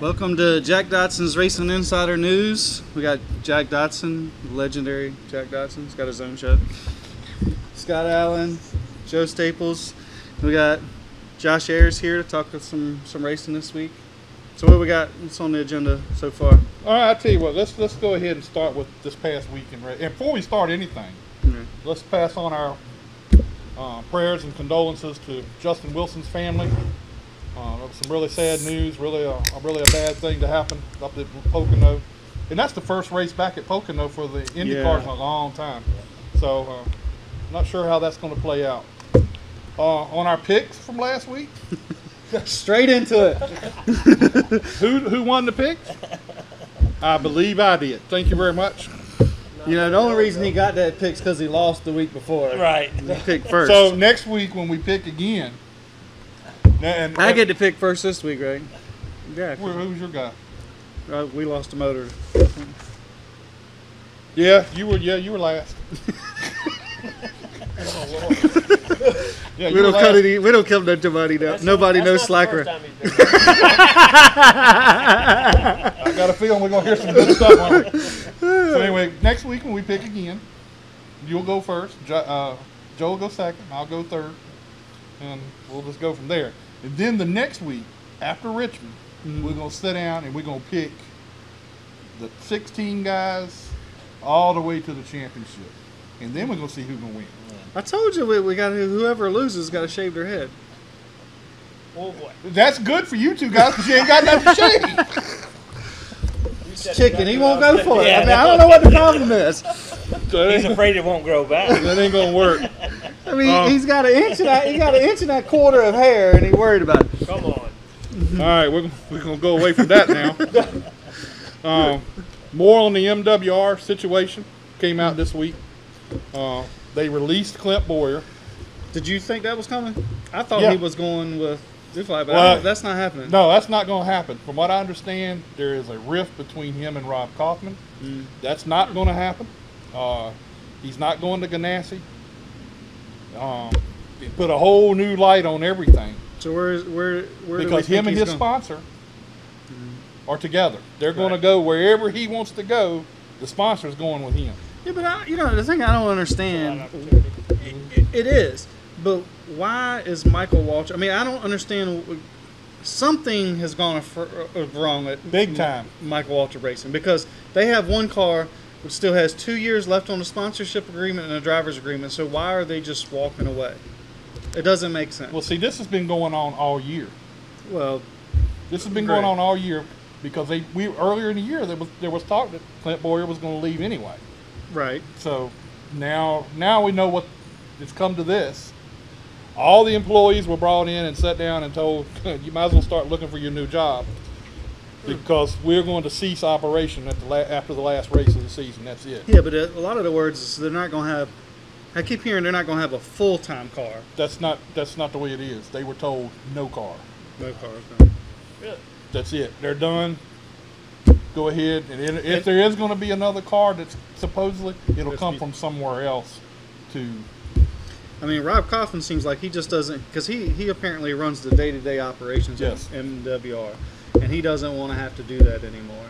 Welcome to Jack Dodson's Racing Insider News. We got Jack Dodson, legendary Jack Dodson. He's got his own show. Scott Allen, Joe Staples. We got Josh Ayers here to talk some racing this week. So what we got? What's on the agenda so far? All right, I'll tell you what. Let's go ahead and start with this past week in race. And before we start anything, let's pass on our prayers and condolences to Justin Wilson's family. Some really sad news, really a bad thing to happen up at Pocono. And that's the first race back at Pocono for the Indy cars in a long time. So, not sure how that's going to play out. On our picks from last week? Straight into it. Who won the picks? I believe I did. Thank you very much. You know, the only reason he got that pick is because he lost the week before. Right. He picked first. So, next week when we pick again, and I get to pick first this week, right? Yeah. Who's your guy? We lost the motor. Yeah, you were last. Yeah, we don't kill nobody now. Nobody knows slacker. I got a feeling we're gonna hear some good stuff on it. So anyway, next week when we pick again, you'll go first. Joe will go second. I'll go third, and we'll just go from there. And then the next week after Richmond, we're gonna sit down and we're gonna pick the 16 guys all the way to the championship, and then we're gonna see who's gonna win. I told you we got whoever loses got to shave their head. Oh boy. That's good for you two guys because you ain't got nothing to shave. Chicken, he won't go for it. Yeah, I mean, I don't know what the problem is. He's afraid it won't grow back. That ain't gonna work. I mean, he's got an inch and that quarter of hair, and he's worried about it. Come on. All right, we're gonna go away from that now. More on the MWR situation came out this week. They released Clint Boyer. Did you think that was coming? I thought he was going with Dufly, but that's not happening. No, that's not going to happen. From what I understand, there is a rift between him and Rob Kaufman. That's not going to happen. He's not going to Ganassi. It put a whole new light on everything. So where because him and his sponsor are together. They're going to go wherever he wants to go. The sponsor's going with him. Yeah, but the thing I don't understand, it is, but why is Michael Waltrip? I mean, I don't understand. Something has gone wrong at big time Michael Waltrip Racing, because they have one car which still has 2 years left on the sponsorship agreement and a driver's agreement. So why are they just walking away? It doesn't make sense. Well, see, this has been going on all year. Well, this has been going on all year because earlier in the year there was talk that Clint Boyer was going to leave anyway. Right. So now we know what it's come to this. All the employees were brought in and sat down and told, you might as well start looking for your new job because we're going to cease operation after the last race of the season. That's it. Yeah, but a lot of the words is they're not going to have. I keep hearing they're not going to have a full-time car. That's not the way it is. They were told no car. No car. Okay. Really? That's it. They're done. Go ahead, and if there is going to be another car that's supposedly, it'll come from somewhere else. I mean, Rob Kaufman seems like he just doesn't, because he apparently runs the day-to-day operations of MWR, and he doesn't want to have to do that anymore.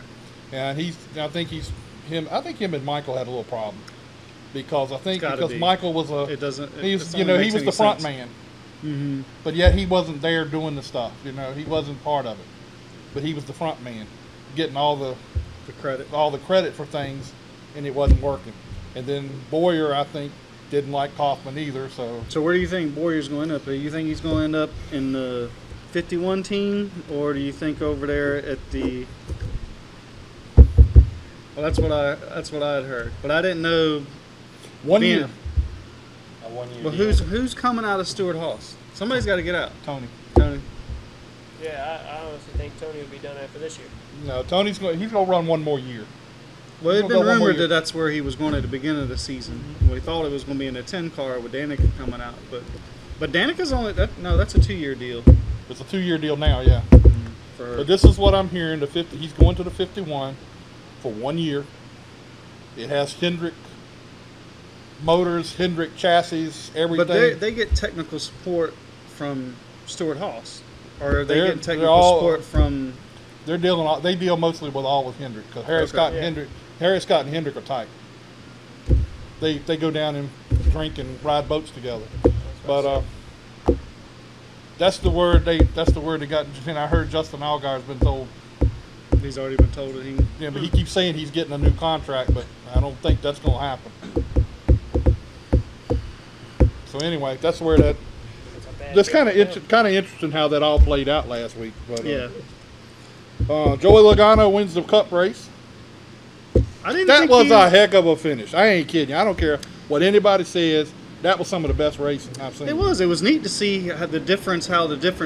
And I think him and Michael had a little problem because Michael was he was the front man, but yet he wasn't there doing the stuff. He wasn't part of it, but he was the front man, getting all the credit for things, and it wasn't working. And then Boyer, I think, didn't like Kaufman either. So where do you think Boyer's going to end up? Do you think he's going to end up in the 51 team, or do you think over there at the? Well, that's what I had heard, but I didn't know. 1 year. A 1 year. Well, who's coming out of Stewart Haas? Somebody's got to get out. Tony. Yeah, I honestly think Tony will be done after this year. No, he's going to run one more year. Well, it had been rumored that that's where he was going at the beginning of the season. We thought it was going to be in a 10 car with Danica coming out, but Danica's only that's a 2-year deal. It's a 2-year deal now, yeah. But this is what I'm hearing: he's going to the 51 for 1 year. It has Hendrick motors, Hendrick chassis, everything. But they get technical support from Stewart Haas, or are they getting technical support from They deal mostly with Hendrick because Harry Scott and Hendrick are tight. They go down and drink and ride boats together. But that's the word they got. And I heard Justin Allgaier's been told. He's already been told that he. Yeah, but he keeps saying he's getting a new contract, but I don't think that's going to happen. So anyway, that's where that. That's kind of interesting how that all played out last week. But Yeah. Joey Logano wins the Cup race. That was a heck of a finish. I ain't kidding you. I don't care what anybody says. That was some of the best racing I've seen. It was. It was neat to see how the different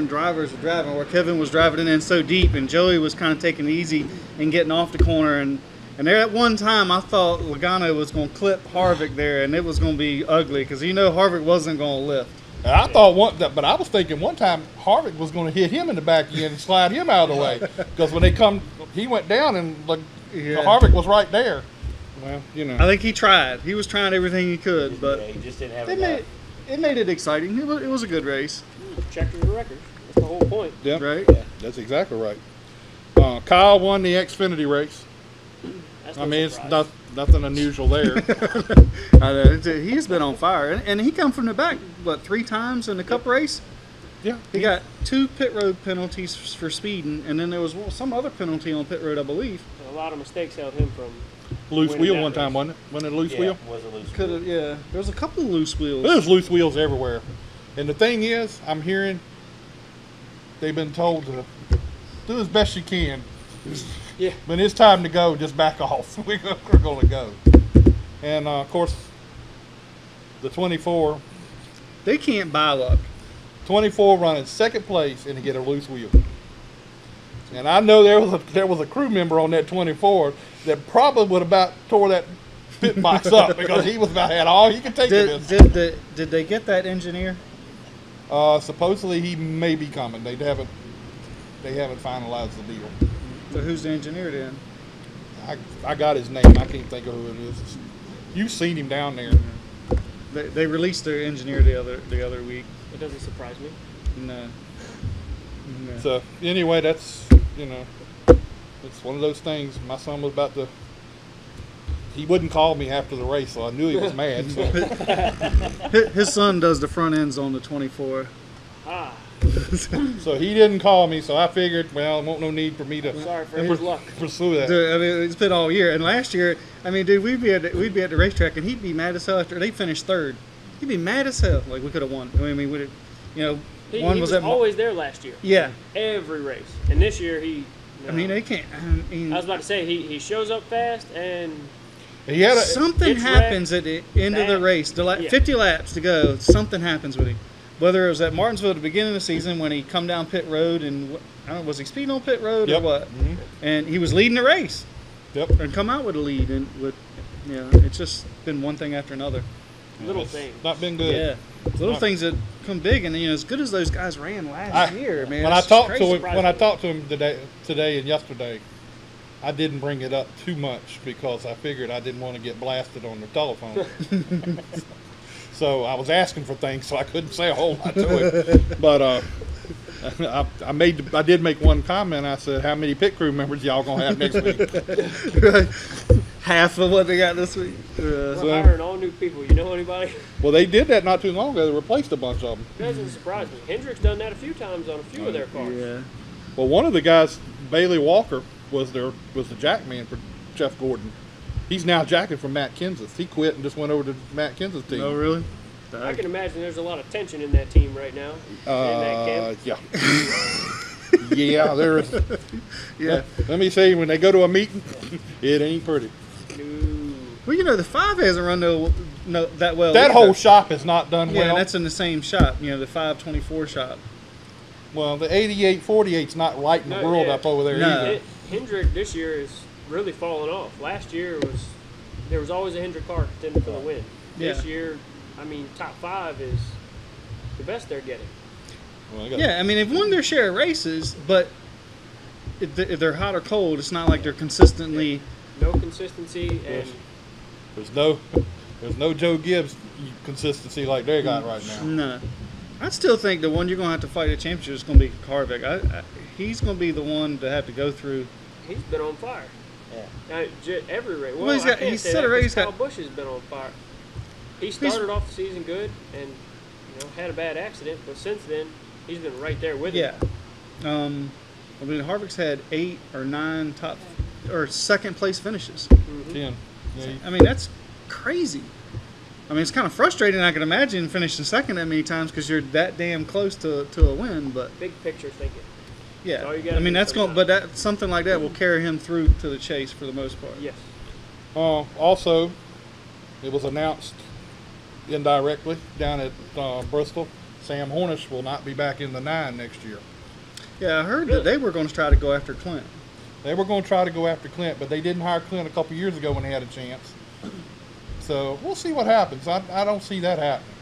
drivers were driving. Where Kevin was driving it in so deep, and Joey was kind of taking it easy and getting off the corner. And there at one time, I thought Logano was going to clip Harvick there, and it was going to be ugly because Harvick wasn't going to lift. And I thought but I was thinking one time Harvick was going to hit him in the back end and slide him out of the way because when he went down and Harvick was right there. Well, I think he tried. He was trying everything he could, but he just didn't have enough. It made it exciting. It was a good race. Check your record. That's the whole point. Yeah, right. Yeah, that's exactly right. Kyle won the Xfinity race. It's nothing unusual there. He's been on fire, and he come from the back 3 times in the Cup race. Yeah, he got 2 pit road penalties for speeding, and then there was some other penalty on pit road, I believe. A lot of mistakes held him from loose wheel one time, wasn't it? Wasn't it a loose wheel? Yeah, it was a loose wheel. Yeah, there was a couple of loose wheels. There's loose wheels everywhere, and the thing is, I'm hearing they've been told to do as best you can. Yeah. When it's time to go, just back off. We're going to go. And, of course, the 24. They can't buy luck. 24 running second place and to get a loose wheel. And I know there was a crew member on that 24 that probably would about tore that pit box up because he was about had all he could take of this. Did they get that engineer? Supposedly he may be coming. They haven't finalized the deal. So who's the engineer then? I got his name. I can't think of who it is. You've seen him down there. They released their engineer the other week. It doesn't surprise me. No. So anyway, that's it's one of those things. My son was about to. He wouldn't call me after the race, so I knew he was mad. So. His son does the front ends on the 24. Ah. So he didn't call me, so I figured, well, there won't no need for me to pursue that. Dude, I mean, it's been all year, and last year, I mean, dude, we'd be at the racetrack, and he'd be mad as hell after they finished third. He'd be mad as hell, like we could have won. I mean, he was always there last year. Yeah, every race, and this year he. I mean, they can't. I was about to say he shows up fast and. Something happens at the end of the race. 50 laps to go. Something happens with him. Whether it was at Martinsville at the beginning of the season when he come down pit road and I don't know, was he speeding on pit road or what? Mm-hmm. And he was leading the race. Yep. And come out with a lead and it's just been one thing after another. Little things. Not been good. Yeah. Little things that come big, and as good as those guys ran last year, man. When I talked to him today and yesterday, I didn't bring it up too much because I figured I didn't want to get blasted on the telephone. So I was asking for things, so I couldn't say a whole lot to him. But I did make one comment. I said, "How many pit crew members y'all gonna have next week?" Right. Half of what they got this week. We're hiring all new people. You know anybody? Well, they did that not too long ago. They replaced a bunch of them. It doesn't surprise me. Hendrick's done that a few times on a few of their cars. Yeah. Well, one of the guys, Bailey Walker, was the jack man for Jeff Gordon. He's now jacking for Matt Kenseth. He quit and just went over to Matt Kenseth's team. Oh, really? I can imagine there's a lot of tension in that team right now. In that camp. Yeah. Yeah, there is. Yeah. Let me say, when they go to a meeting, it ain't pretty. Well, the 5 hasn't run that well. That whole shop is not done well. Yeah, that's in the same shop, the 524 shop. Well, the 8848's not lighting the world up over there either. Hendrick this year is really falling off. Last year there was always a Hendrick car contending for the win. This year, I mean, top 5 is the best they're getting. Well, I mean, they've won their share of races, but if they're hot or cold, it's not like they're consistently. No consistency, and there's no Joe Gibbs consistency like they got right now. No. I still think the one you're going to have to fight at championship is going to be Harvick. He's going to be the one to have to go through. He's been on fire. Yeah. Every race. Well, he's got. He's set a race. Kyle Busch has been on fire. He started off the season good and had a bad accident, but since then he's been right there with him. Yeah. I mean, Harvick's had 8 or 9 top or second place finishes. 10. Yeah. I mean, that's crazy. I mean, it's kind of frustrating. I can imagine finishing second that many times because you're that damn close to a win. But big picture thinking. yeah, all you gotta I mean do that's going. But that something like that will carry him through to the chase for the most part. Yes. Also, it was announced indirectly down at Bristol, Sam Hornish will not be back in the 9 next year. Yeah, I heard that they were going to try to go after Clint. They were going to try to go after Clint, but they didn't hire Clint a couple years ago when they had a chance. So we'll see what happens. I don't see that happening.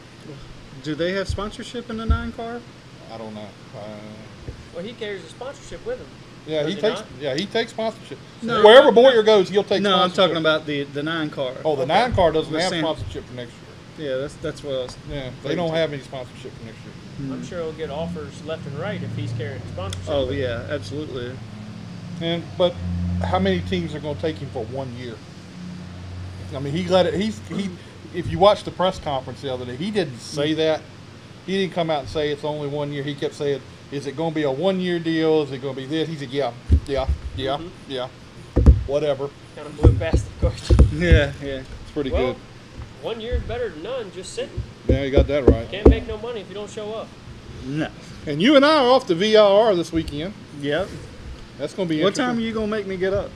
Do they have sponsorship in the 9 car? I don't know. Well, he carries a sponsorship with him. Yeah, Does he he takes. not? Yeah, he takes sponsorship. No. Wherever Boyer goes, he'll take. No, I'm sponsorship. talking about the 9 car. Oh, the 9 car doesn't The have Sam- sponsorship for next year. Yeah, that's what I was. Yeah, they don't have any sponsorship for next year. I'm sure he'll get offers left and right if he's carrying a sponsorship. Oh yeah, absolutely. But how many teams are going to take him for 1 year? I mean, he let it. He. If you watched the press conference the other day, he didn't say that. He didn't come out and say it's only 1 year. He kept saying, "Is it going to be a 1 year deal? Is it going to be this?" He said, "Yeah, whatever." Kind of blew past the question. Yeah. It's pretty Well, good. 1 year is better than none. Just sitting. Yeah, you got that right. Can't make no money if you don't show up. No. And you and I are off to VIR this weekend. Yep. That's going to be What time are interesting. you gonna make me get up?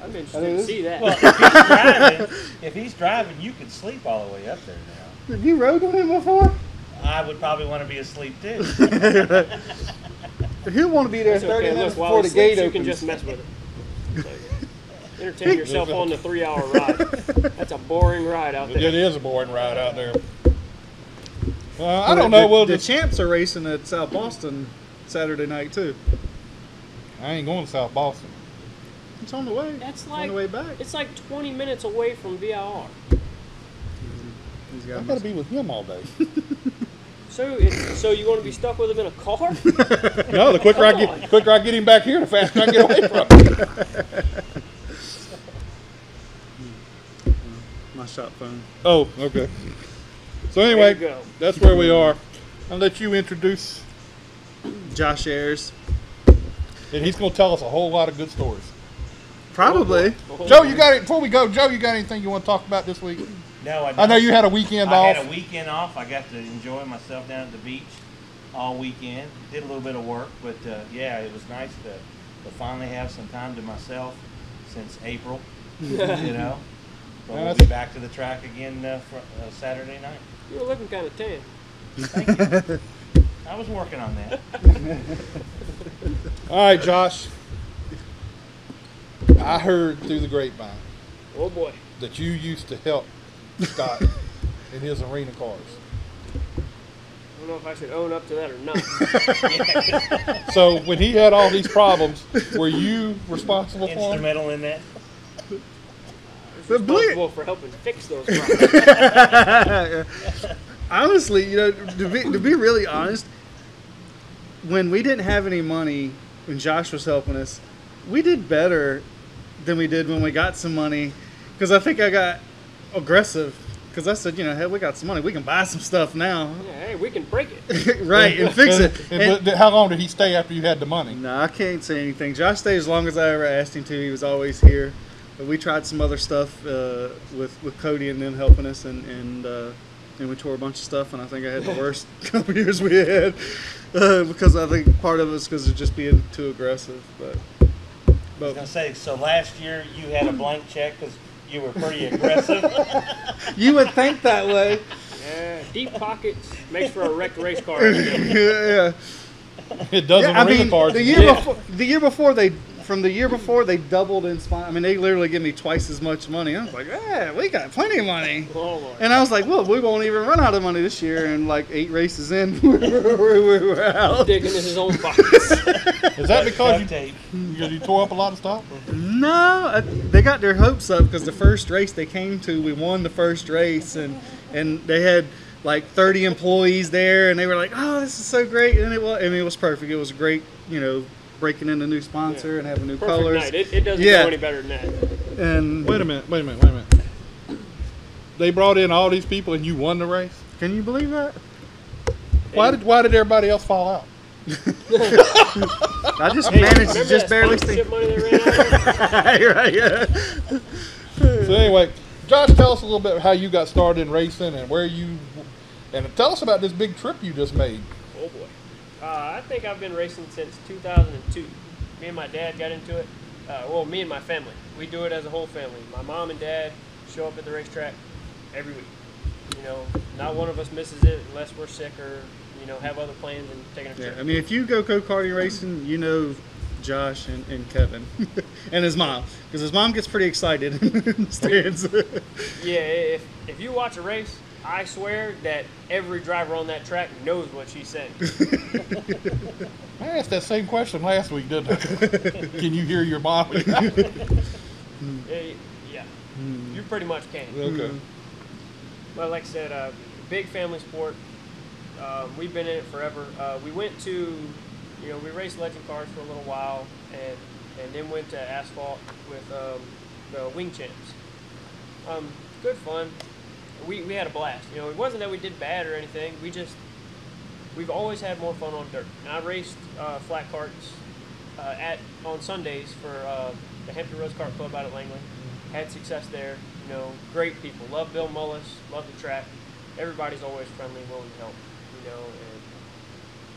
I'm interested to see that. Well, if he's driving, you could sleep all the way up there now. Have you rode with him before? I would probably want to be asleep too. He'll want to be there That's 30 okay. minutes Look, while before he the gate sleeps, you opens. can just mess with him. Like, entertain yourself on the 3-hour ride. That's a boring ride out there. It is a boring ride out there. I don't know. Well, The champs are racing at South Boston Saturday night too. I ain't going to South Boston. It's on the way. That's on like the way back. It's like 20 minutes away from VIR. He's I got got to be with him all day. So you want to be stuck with him in a car? No, the quicker I get him back here, the faster I get away from him. my shop phone. Oh, okay. So There anyway, you go. that's where we are. I'll let you introduce, Josh Ayers. and he's going to tell us a whole lot of good stories. Probably. Joe, you got it. Before we go, Joe, you got anything you want to talk about this week? No, I know you had a weekend I off. had a weekend off. I got to enjoy myself down at the beach all weekend. Did a little bit of work, but yeah, it was nice to finally have some time to myself since April. You know, but we'll be back to the track again for Saturday night. You were looking kind of tan. Thank you. I was working on that. All right, Josh. I heard through the grapevine Oh boy. that you used to help Scott in his arena cars. I don't know if I should own up to that or not. So when he had all these problems, were you responsible for them? Instrumental in that. I was responsible for helping fix those problems. Honestly, you know, to be really honest, when we didn't have any money, when Josh was helping us, we did better than we did when we got some money. Because I think I got aggressive. Because I said, you know, hey, we got some money. We can buy some stuff now. Yeah, hey, we can break it. Right, and fix it. And how long did he stay after you had the money? No, I can't say anything. Josh stayed as long as I ever asked him to. He was always here. But we tried some other stuff with Cody and them helping us, and we tore a bunch of stuff. And I think I had the worst couple of years we had because I think part of it's because of just being too aggressive. But I was gonna say, so last year you had a blank check because you were pretty aggressive. you would think that way. Yeah, deep pockets makes for a wrecked race car. Yeah. It doesn't I arena mean, cars. the year before they doubled in sponsor. I mean, they literally give me twice as much money. I was like, yeah, we got plenty of money. Oh, Lord. And I was like, well, we won't even run out of money this year. And like 8 races in, we were out. Digging in his own pockets. Is that because Duct tape. you tore up a lot of stuff? No, No, they got their hopes up because the first race they came to, we won the first race, and they had like 30 employees there, and they were like, "Oh, this is so great!" And it was, I mean, it was perfect. It was great, you know, breaking in a new sponsor and having new Perfect colors. night. It doesn't go any better than that. And Wait a minute. They brought in all these people, and you won the race. can you believe that? Why did everybody else fall out? I just managed to Remember just that barely sponsorship stay. money they ran out of? You're right, yeah. So anyway, Josh, tell us a little bit how you got started in racing and and tell us about this big trip you just made. Oh boy. I think I've been racing since 2002. Me and my dad got into it. Well, me and my family. We do it as a whole family. My mom and dad show up at the racetrack every week. You know, not one of us misses it unless we're sick or, you know, have other plans and taking a trip. Yeah, I mean, if you go go-karting racing, you know Josh and Kevin and his mom, because his mom gets pretty excited in the stands. Yeah, if you watch a race, I swear that every driver on that track knows what she's saying. I asked that same question last week, didn't I? Can you hear your mom? Yeah, you pretty much can. Okay. But like I said, big family sport. We've been in it forever. We went to, you know, we raced legend cars for a little while, and then went to asphalt with the wing champs. Good fun. We had a blast. You know, it wasn't that we did bad or anything. We've always had more fun on dirt. And I raced flat karts on Sundays for the Hampton Roads Kart Club out at Langley. Had success there. You know, great people. Love Bill Mullis. Love the track. Everybody's always friendly, willing to help. You know, and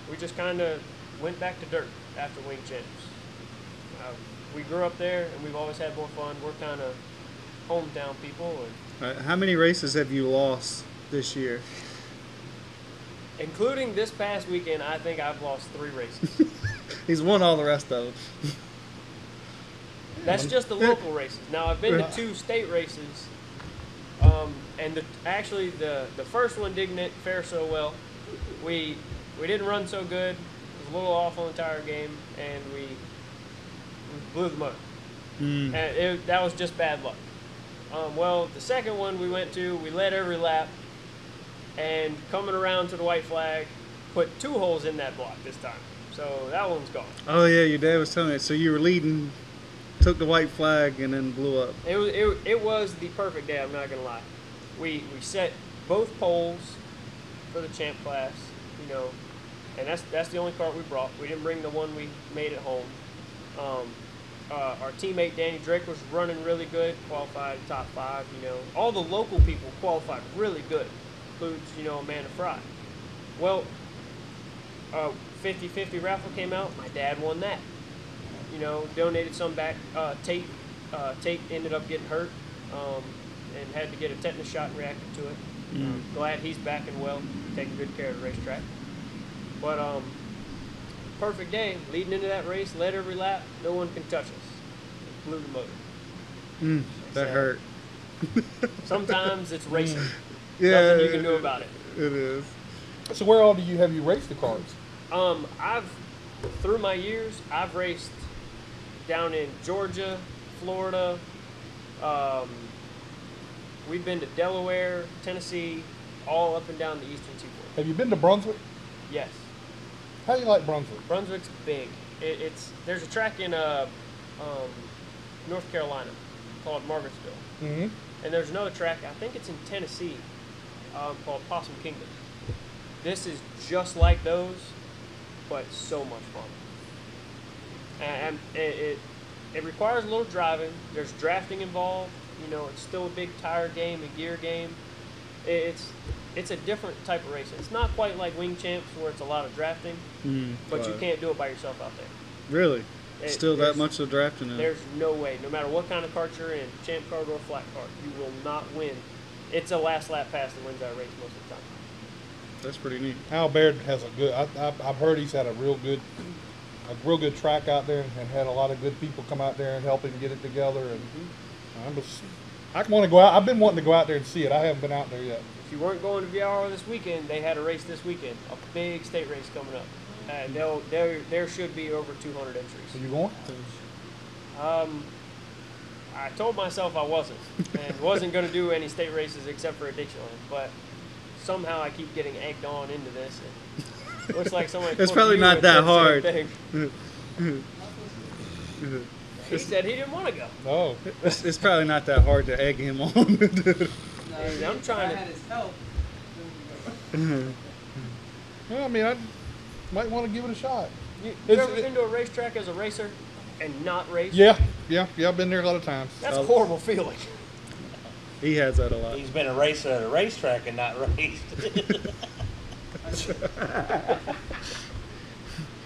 we just kind of went back to dirt after wing champs. We grew up there, and we've always had more fun. We're kind of hometown people. And How many races have you lost this year? including this past weekend, I think I've lost 3 races. He's won all the rest of them. That's just the local races. Now, I've been to 2 state races, and actually the first one didn't fare so well. We didn't run so good. It was a little off on the tire game, and we blew the motor. And that was just bad luck. Well, the second one we went to, we led every lap, and coming around to the white flag, put 2 holes in that block this time. So that one's gone. Oh yeah, your dad was telling me. So you were leading, took the white flag, and then blew up. It was the perfect day. I'm not gonna lie. We set both poles for the champ class, you know, and that's the only kart we brought. We didn't bring the one we made at home. Our teammate Danny Drake was running really good, qualified top 5. You know, all the local people qualified really good, includes, you know, Amanda Fry. Well, 50-50 raffle came out. My dad won that. You know, donated some back. Tate ended up getting hurt and had to get a tetanus shot and reacted to it. Glad he's back and well, taking good care of the racetrack. But perfect day, leading into that race, led every lap, no one can touch us. Blew the motor. That hurt. Sometimes it's racing. Yeah, Nothing you can do about it. It is. So where all have you raced the cars? Through my years, I've raced down in Georgia, Florida. We've been to Delaware, Tennessee, all up and down the eastern seaboard. Have you been to Brunswick? Yes. How do you like Brunswick? Brunswick's big. There's a track in North Carolina called Margarettsville. Mm-hmm. And there's another track, I think it's in Tennessee, called Possum Kingdom. This is just like those, but so much fun. And it requires a little driving. There's drafting involved. You know, it's still a big tire game, a gear game. It's a different type of racing. It's not quite like Wing Champs where it's a lot of drafting, but you can't do it by yourself out there. Really? Still that much of drafting in it? There's no way. No matter what kind of kart you're in, champ kart or flat kart, you will not win. It's a last lap pass that wins that race most of the time. That's pretty neat. Al Baird has a good. I've heard he's had a real good track out there, and had a lot of good people come out there and help him get it together. And I want to go out. I've been wanting to go out there and see it. I haven't been out there yet. If you weren't going to VR this weekend, they had a race this weekend, a big state race coming up. There should be over 200 entries. Are you going? I told myself I wasn't, and wasn't going to do any state races except for at Dixieland, but somehow I keep getting egged on into this. And looks like somebody. It's probably not that hard. He said he didn't want to go. No. It's probably not that hard to egg him on. I'm trying to. Well, I mean, I might want to give it a shot. You ever been to a racetrack as a racer and not race? Yeah, I've been there a lot of times. That's a horrible feeling. He has that a lot. He's been a racer at a racetrack and not raced.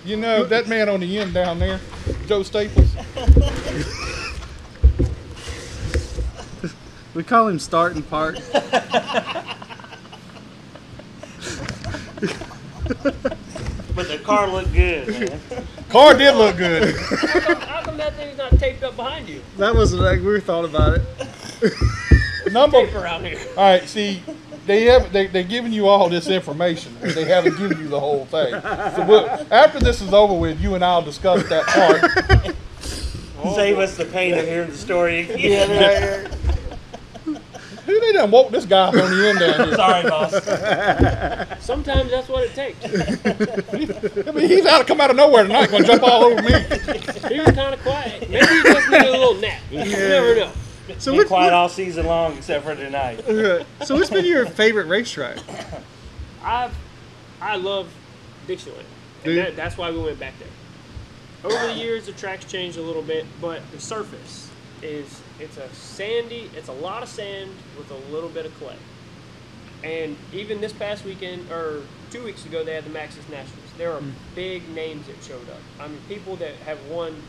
You know, that man on the end down there, Joe Staples. We call him Start and Park. But the car looked good, man. Car did look good. How come that thing's not taped up behind you? That was like we thought about it. Tape around here. All right, see, they're giving you all this information, but they haven't given you the whole thing. So after this is over with, you and I'll discuss that part. Save us the pain of hearing the story again. Who they done woke this guy up on the end down here? Sorry, boss. Sometimes that's what it takes. I mean, he's out to come out of nowhere tonight, gonna jump all over me. He was kind of quiet. Maybe he just needed a little nap. You never know. So Been quiet all season long except for tonight. So what's been your favorite racetrack? I love Dixieland. And that's why we went back there. Over the years, the track's changed a little bit, but the surface it's a lot of sand with a little bit of clay. And even this past weekend, or 2 weeks ago, they had the Maxis Nationals. There are big names that showed up. I mean, people that have won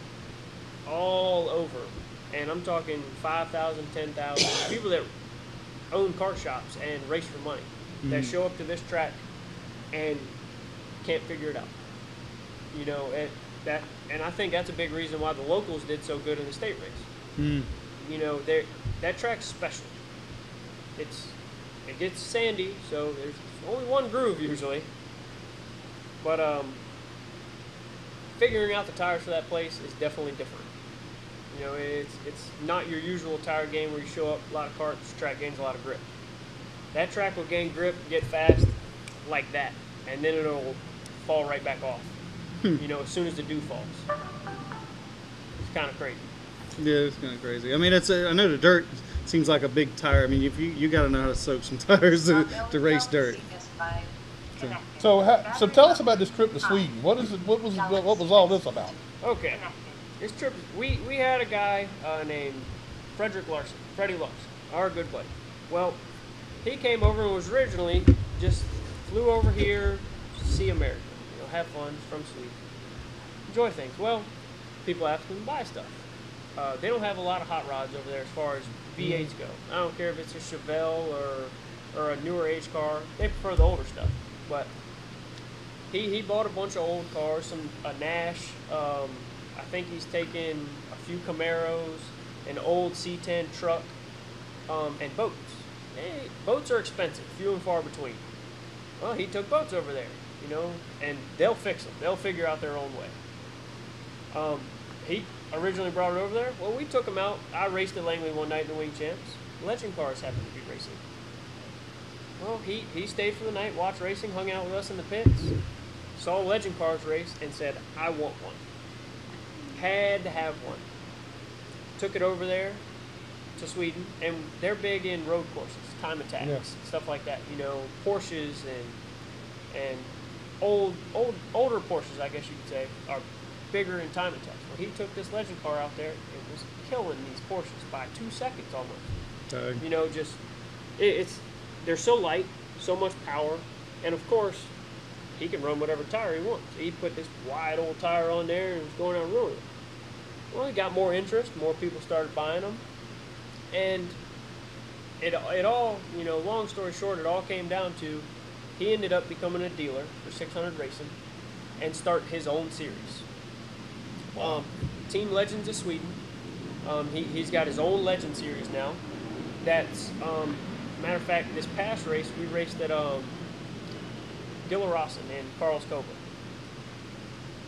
all over. And I'm talking 5,000, 10,000. People that own car shops and race for money that show up to this track and can't figure it out. You know, and I think that's a big reason why the locals did so good in the state race. You know, that track's special. It gets sandy, so there's only one groove usually. But figuring out the tires for that place is definitely different. You know, it's not your usual tire game where you show up, a lot of karts, track gains a lot of grip. That track will gain grip, get fast, like that, and then it'll fall right back off. You know, as soon as the dew falls. It's kind of crazy. Yeah, it's kind of crazy. I mean, I know the dirt seems like a big tire. I mean, if you got to know how to soak some tires to race dirt. So tell us about this trip to Sweden. What was all this about? Okay. This trip, we had a guy named Freddie Larson, our good buddy. Well, he came over and was originally just flew over here to see America, you know, have fun, from Sweden, enjoy things. Well, people ask him to buy stuff. They don't have a lot of hot rods over there as far as V8s go. I don't care if it's a Chevelle or a newer age car. They prefer the older stuff. But he bought a bunch of old cars, a Nash. I think he's taken a few Camaros, an old C10 truck, and boats. Boats are expensive, few and far between. Well, he took boats over there, you know, and they'll fix them. They'll figure out their own way. He originally brought it over there. Well, we took him out. I raced at Langley one night in the Wing Champs. Legend cars happened to be racing. Well, he stayed for the night, watched racing, hung out with us in the pits, saw Legend cars race, and said, I want one. Had to have one. Took it over there to Sweden, and they're big in road courses, time attacks, stuff like that. You know, Porsches and older Porsches, I guess you could say, are bigger in time attacks. Well, he took this Legend car out there and was killing these Porsches by 2 seconds almost. You know, just they're so light, so much power, and of course, he can run whatever tire he wants. He put this wide old tire on there and was going out and ruining it. Well, he got more interest, more people started buying them, and it all, you know, long story short, it all came down to he ended up becoming a dealer for 600 Racing and start his own series. Team Legends of Sweden. He's got his own Legend series now. That's matter of fact, this past race we raced at Gillerossen in Karlskoga,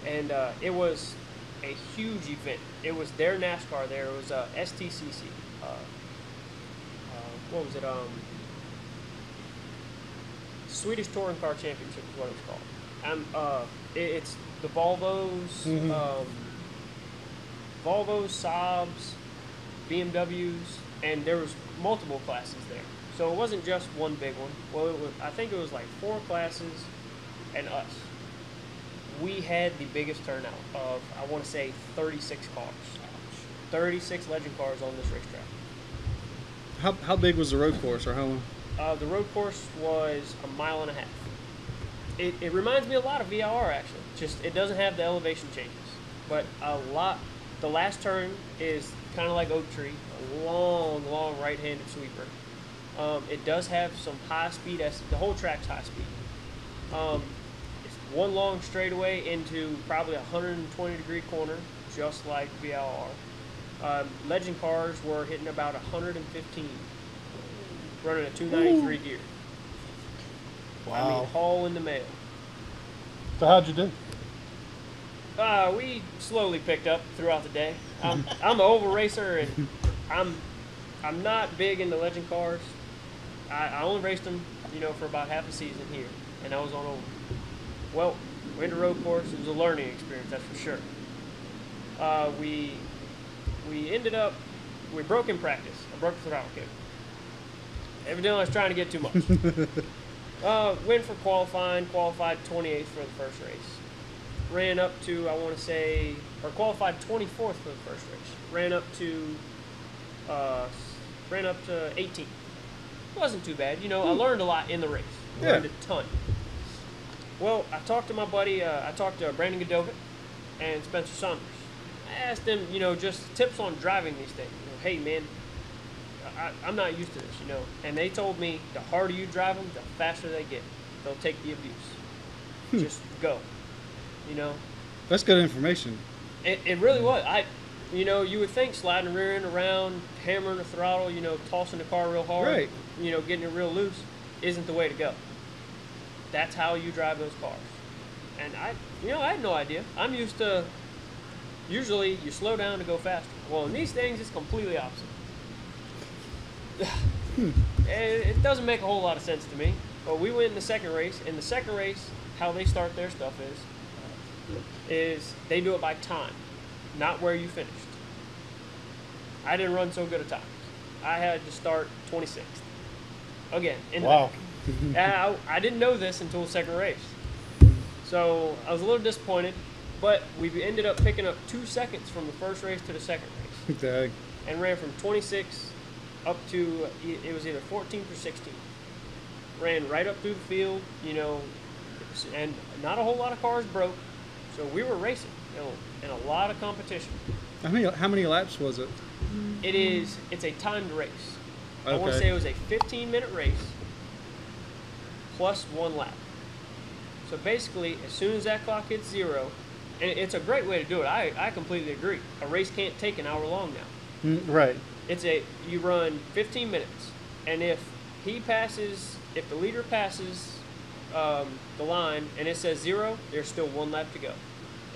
and it was a huge event. It was their NASCAR there. It was STCC. What was it? Swedish Touring Car Championship is what it was called. It's the Volvos, Saabs, BMWs, and there was multiple classes there. So it wasn't just one big one. Well, I think it was like 4 classes and us. We had the biggest turnout of, I want to say, 36 cars. 36 legend cars on this racetrack. How big was the road course, or how long? The road course was 1.5 miles. It reminds me a lot of VIR, actually. Just it doesn't have the elevation changes, but the last turn is kind of like Oak Tree, a long right-handed sweeper. It does have some high speed. The whole track's high speed. It's one long straightaway into probably a 120-degree corner, just like VIR. Legend cars were hitting about 115, running a 293 gear. Wow. I mean, haul in the mail. So how'd you do? We slowly picked up throughout the day. I'm an oval racer, and I'm not big into legend cars. I only raced them, for about half a season here, and I was on oval. Well, we had a road course. It was a learning experience, that's for sure. We broke in practice. I broke the throttle cable. Evidently, I was trying to get too much. Went for qualifying, qualified 28th for the first race. Ran up to, qualified 24th for the first race. Ran up to 18th. It wasn't too bad. I learned a lot in the race. Learned a ton. Well, I talked to my buddy, I talked to Brandon Godovic and Spencer Saunders. I asked them, just tips on driving these things. Hey, man, I'm not used to this, And they told me the harder you drive them, the faster they get. They'll take the abuse. Just go, That's good information. It really was. You would think sliding the rear end around, hammering the throttle, tossing the car real hard, right. Getting it real loose isn't the way to go. That's how you drive those cars. And I had no idea. I'm used to, usually you slow down to go faster. Well, in these things, it's completely opposite. It doesn't make a whole lot of sense to me. But we went in the second race. In the second race, how they start their stuff is they do it by time, not where you finished. I didn't run so good a time. I had to start 26th. Again, in wow. I didn't know this until the second race. So I was a little disappointed, but we ended up picking up 2 seconds from the first race to the second race. Dang. And ran from 26 up to, it was either 14th or 16th. Ran right up through the field, and not a whole lot of cars broke. So we were racing, in a lot of competition. How many laps was it? It's a timed race. Okay. I want to say it was a 15-minute race plus 1 lap. So basically, as soon as that clock hits 0, and it's a great way to do it. I completely agree. A race can't take an hour long now. Right. You run 15 minutes, and if the leader passes the line and it says 0, there's still 1 lap to go.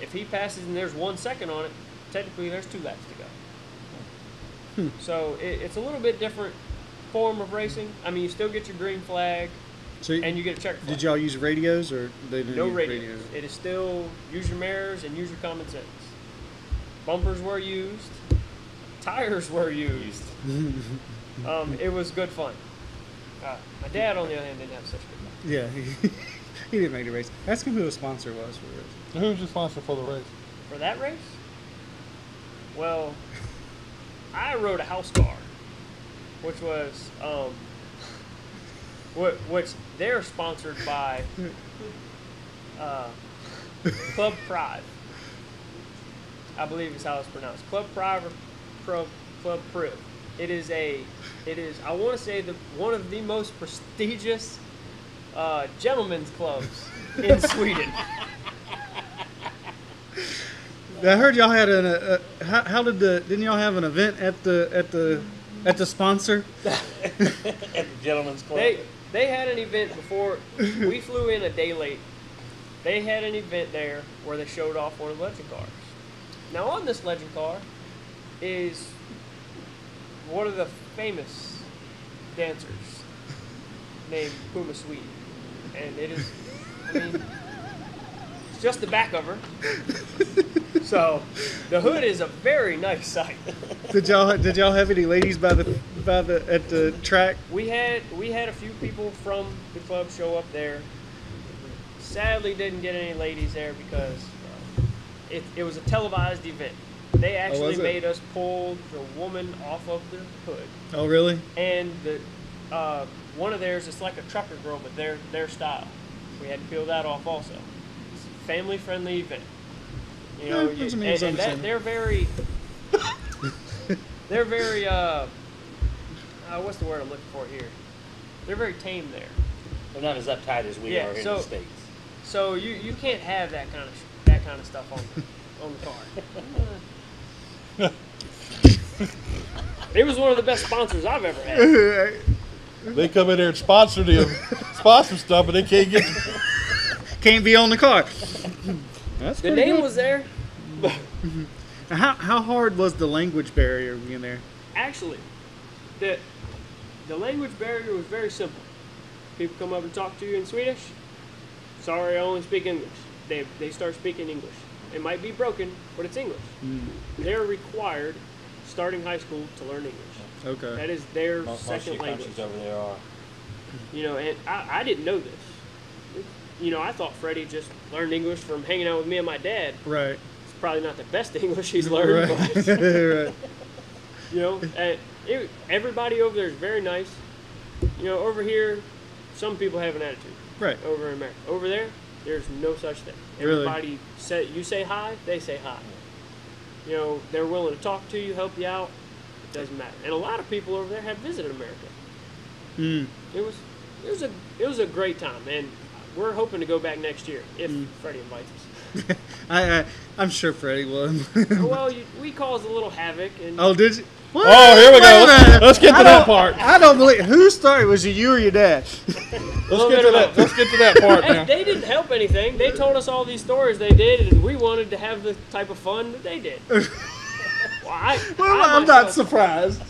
If he passes and there's 1 second on it, technically there's 2 laps to go. So it's a little bit different form of racing. I mean, you still get your green flag, and you get a checker flag. Did y'all use radios, or they didn't No use radios. It is still use your mirrors and use your common sense. Bumpers were used. Tires were used. It was good fun. My dad, on the other hand, didn't have such good fun. Yeah, he didn't make the race. Ask him who the sponsor was for the race. Who was your sponsor for the race? For that race? Well, I rode a house car, which was which they're sponsored by Club Prive. I believe is how it's pronounced. Club Prive or Club Priv. It is I want to say one of the most prestigious gentlemen's clubs in Sweden. I heard y'all had didn't y'all have an event at the sponsor? At the Gentleman's Club. They had an event before we flew in a day late. They had an event there where they showed off one of the legend cars. Now on this legend car is one of the famous dancers named Puma Sweetie. And it is, I mean, it's just the back of her. So the hood is a very nice sight. Did y'all have any ladies at the track? We had a few people from the club show up there. Sadly, didn't get any ladies there because it was a televised event. They actually made us pull the woman off of the hood. Oh, really? And the one of theirs is like a trucker girl, but their style. We had to peel that off also. It's a family-friendly event. You know, they're very, what's the word I'm looking for here? They're very tame there. They're not as uptight as we are in the States. So you can't have that kind of stuff on the car. It was one of the best sponsors I've ever had. They come in there and sponsor stuff, but they can't be on the car. That's the name was there. How hard was the language barrier being there? Actually, the language barrier was very simple. People come up and talk to you in Swedish. Sorry, I only speak English. They start speaking English. It might be broken, but it's English. They're required, starting high school, to learn English. Okay. That is their Most second language. countries over there are. You know, and I didn't know this. You know, I thought Freddie just learned English from hanging out with me and my dad. Right. It's probably not the best English he's learned, right. but Right. you know, everybody over there is very nice. You know, over here, some people have an attitude. Right. Over in America. Over there, there's no such thing. Really? Everybody you say hi, they say hi. You know, they're willing to talk to you, help you out. It doesn't matter. And a lot of people over there have visited America. It was a great time, and we're hoping to go back next year if Freddie invites us. I'm sure Freddie will. Well, we caused a little havoc. And Oh, did you? What? Oh, here we go. Wait Let's get to that part. I don't believe. Who started? Was it you or your dad? Let's get to that part Hey, now. they didn't help anything. They told us all these stories they did, and we wanted to have the type of fun that they did. I'm not surprised.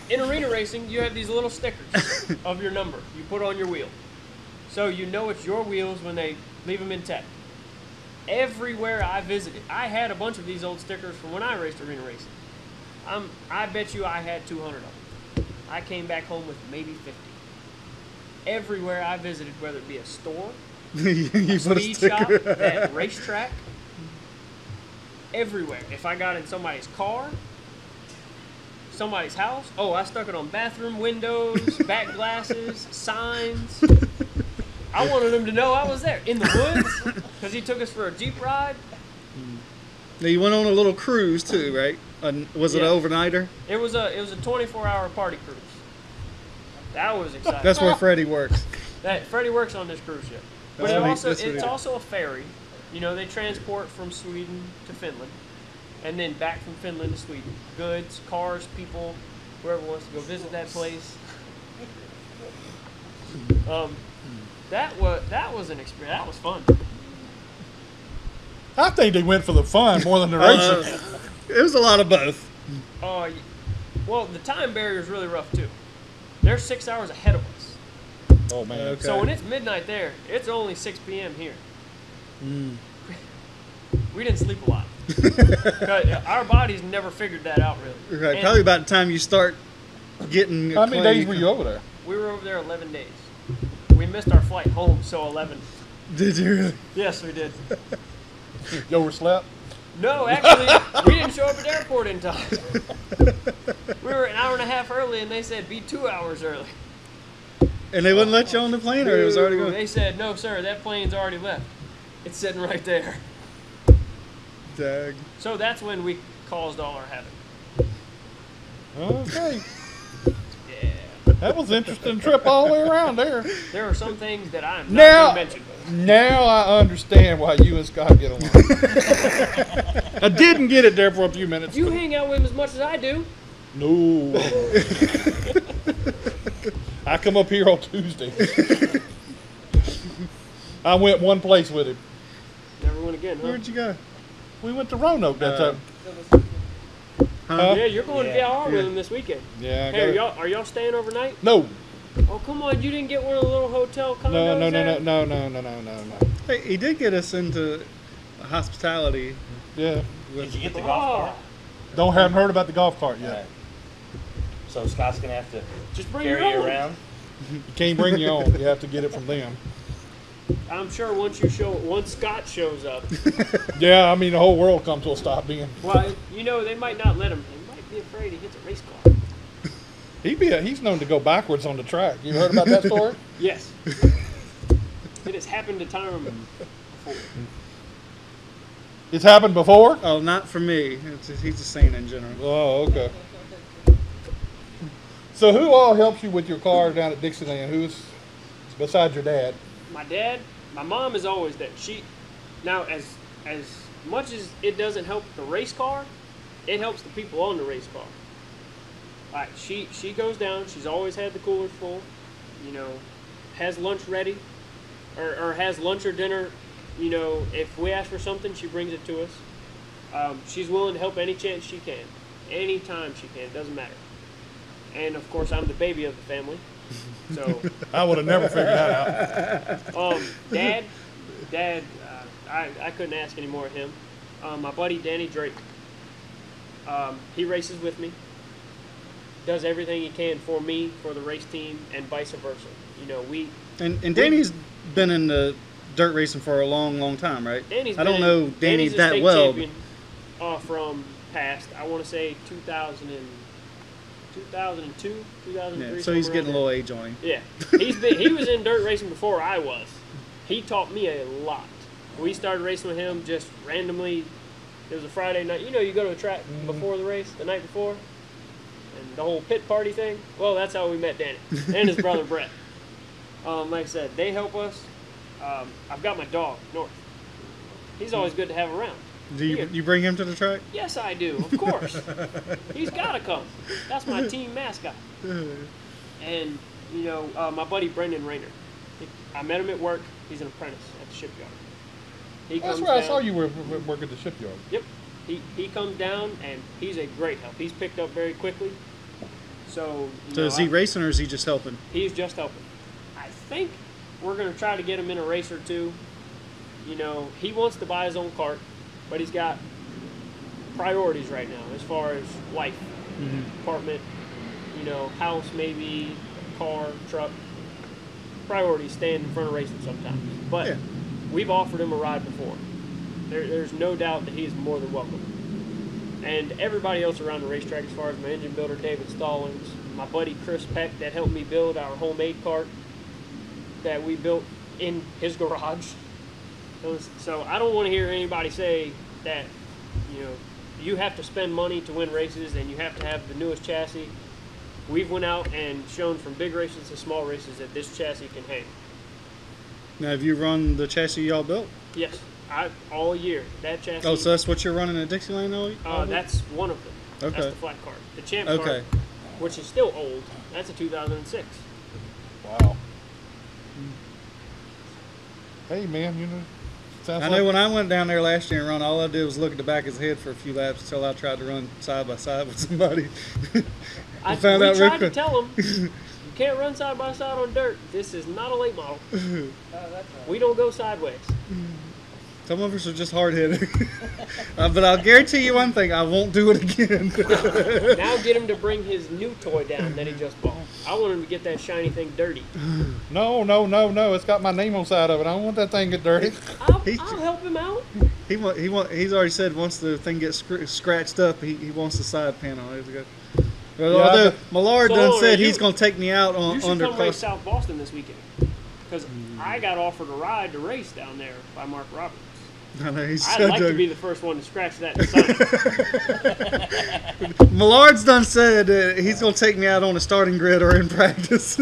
In arena racing, you have these little stickers of your number you put on your wheel. So you know it's your wheels when they leave them intact. Everywhere I visited, I had a bunch of these old stickers from when I raced arena racing. I bet you I had 200 of them. I came back home with maybe 50. Everywhere I visited, whether it be a store, You a speed shop, that racetrack, everywhere. If I got in somebody's car, somebody's house, I stuck it on bathroom windows, back glasses, signs. I wanted them to know I was there in the woods because he took us for a Jeep ride. Now you went on a little cruise too, right? Was it an overnighter? It was a 24-hour party cruise. That was exciting. That's where Freddie works. Freddie works on this cruise ship. But it's also a ferry. You know, they transport from Sweden to Finland, and then back from Finland to Sweden. Goods, cars, people, whoever wants to go visit that place. That was an experience. That was fun. I think they went for the fun more than the racing. It was a lot of both. Well, the time barrier is really rough too. They're 6 hours ahead of us. Oh man! Okay. So when it's midnight there, it's only 6 p.m. here. We didn't sleep a lot. 'Cause our bodies never figured that out really. Right. Probably about the time you start getting. How many days were you over there? We were over there 11 days. We missed our flight home, so 11. Did you really? Yes, we did. You overslept? No, actually, we didn't show up at the airport in time. We were an hour and a half early, and they said be 2 hours early. And they wouldn't let you on the plane, or it was already going? They said, no, sir, that plane's already left. It's sitting right there. Dag. So that's when we caused all our havoc. Okay. Yeah. That was an interesting trip all the way around there. There are some things that I'm not going to mention. Now I understand why you and Scott get along. I didn't get it there for a few minutes. You hang out with him as much as I do. No. I come up here on Tuesday. I went one place with him. Never went again, huh? Where'd you go? We went to Roanoke that time. Yeah, you're going to VIR with him this weekend. Yeah. Hey, are y'all staying overnight? No. Oh, come on. You didn't get one of the little hotel condos No. Hey, he did get us into hospitality. Yeah. Did you get the golf cart? Haven't heard about the golf cart yet. Right. So Scott's gonna have to Just bring carry your you own. around. You can't bring your own. You have to get it from them. I'm sure once Scott shows up. Yeah, I mean the whole world comes to a stop being. Well, they might not let him. They might be afraid he hits a race car. He's known to go backwards on the track. You heard about that story? Yes. It has happened to Tyron before. It's happened before? Oh, not for me. He's just saying in general. Oh, okay. So who all helps you with your car down at Dixieland? Who's besides your dad? My dad, my mom is always there. Now as much as it doesn't help the race car, it helps the people on the race car. Like she goes down. She's always had the coolers full. Has lunch ready, or has lunch or dinner. If we ask for something, she brings it to us. She's willing to help any chance she can, anytime she can. It doesn't matter. And of course, I'm the baby of the family, so I would have never figured that out. Dad, I couldn't ask any more of him. My buddy Danny Drake, he races with me. Does everything he can for me, for the race team, and vice versa. And Danny's been in the dirt racing for a long, long time, right? I don't know Danny Danny's a that state well. Champion, from past, I want to say 2002, 2003. Yeah, so he's getting a there. little age on him. Yeah, he was in dirt racing before I was. He taught me a lot. We started racing with him just randomly. It was a Friday night. You go to a track before the race, the night before, and the whole pit party thing. Well, that's how we met Danny and his brother Brett. Like I said, they help us. I've got my dog, North. He's always good to have around. Do you bring him to the track? Yes, I do. Of course. He's got to come. That's my team mascot. And, my buddy Brendan Rayner. I met him at work. He's an apprentice at the shipyard. That's where I saw you were working at the shipyard. Yep. He comes down, and he's a great help. He's picked up very quickly. So is he racing or is he just helping? He's just helping. I think we're going to try to get him in a race or two. He wants to buy his own cart, but he's got priorities right now as far as life, apartment, house maybe, car, truck. Priorities staying in front of racing sometimes. But we've offered him a ride before. There's no doubt that he's more than welcome. And everybody else around the racetrack, as far as my engine builder, David Stallings, my buddy Chris Peck, that helped me build our homemade cart that we built in his garage. So I don't want to hear anybody say that, you have to spend money to win races and you have to have the newest chassis. We've went out and shown from big races to small races that this chassis can hang. Now, have you run the chassis y'all built? Yes, all year. That chassis. Oh, so that's what you're running at Dixieland all That's one of them. Okay. That's the flat cart. The Champ cart, which is still old, that's a 2006. Wow. Hey, man, I know when I went down there last year and run, all I did was look at the back of his head for a few laps until I tried to run side by side with somebody. We tried to tell him, you can't run side by side on dirt. This is not a late model. We don't go sideways. Some of us are just hard-headed. But I'll guarantee you one thing, I won't do it again. Now get him to bring his new toy down that he just bought. I want him to get that shiny thing dirty. No. It's got my name on the side of it. I don't want that thing to get dirty. I'll help him out. He's already said once the thing gets scratched up, he wants the side panel. Yeah, although Millard done said you- he's going to take me out on You should under come race cross. South Boston this weekend. Because I got offered a ride to race down there by Mark Roberts. I know, I'd like to be the first one to scratch that sign. Millard's done said he's going to take me out on the starting grid or in practice.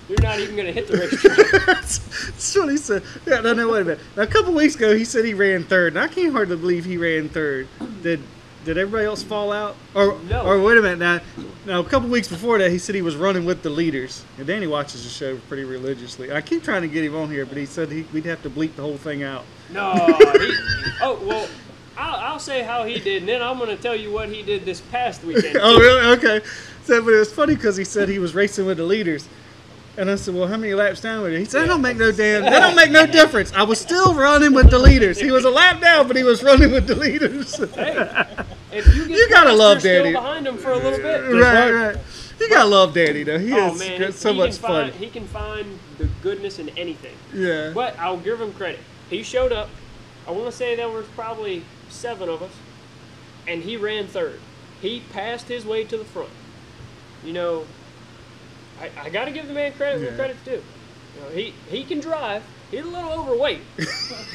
You're not even going to hit the racetrack. That's what he said. Yeah, no, wait a minute. Now, a couple weeks ago, he said he ran third, and I can't hardly believe he ran third. Did everybody else fall out? No. Or wait a minute. Now, a couple weeks before that, he said he was running with the leaders. And Danny watches the show pretty religiously. I keep trying to get him on here, but he said we'd have to bleep the whole thing out. No. I'll say how he did, and then I'm going to tell you what he did this past weekend. Oh, really? Okay. So, but it was funny because he said he was racing with the leaders. And I said, well, how many laps down with it? He said, that don't make no difference. I was still running with the leaders. He was a lap down, but he was running with the leaders. Hey, if you get You gotta past, love you're Danny. still behind him for a little bit. Right. You gotta love Danny, though. He is so much fun. He can find the goodness in anything. Yeah. But I'll give him credit. He showed up. I want to say there was probably 7 of us, and he ran 3rd. He passed his way to the front. You know, I got to give the man credit where credit's due. You know, he can drive. He's a little overweight,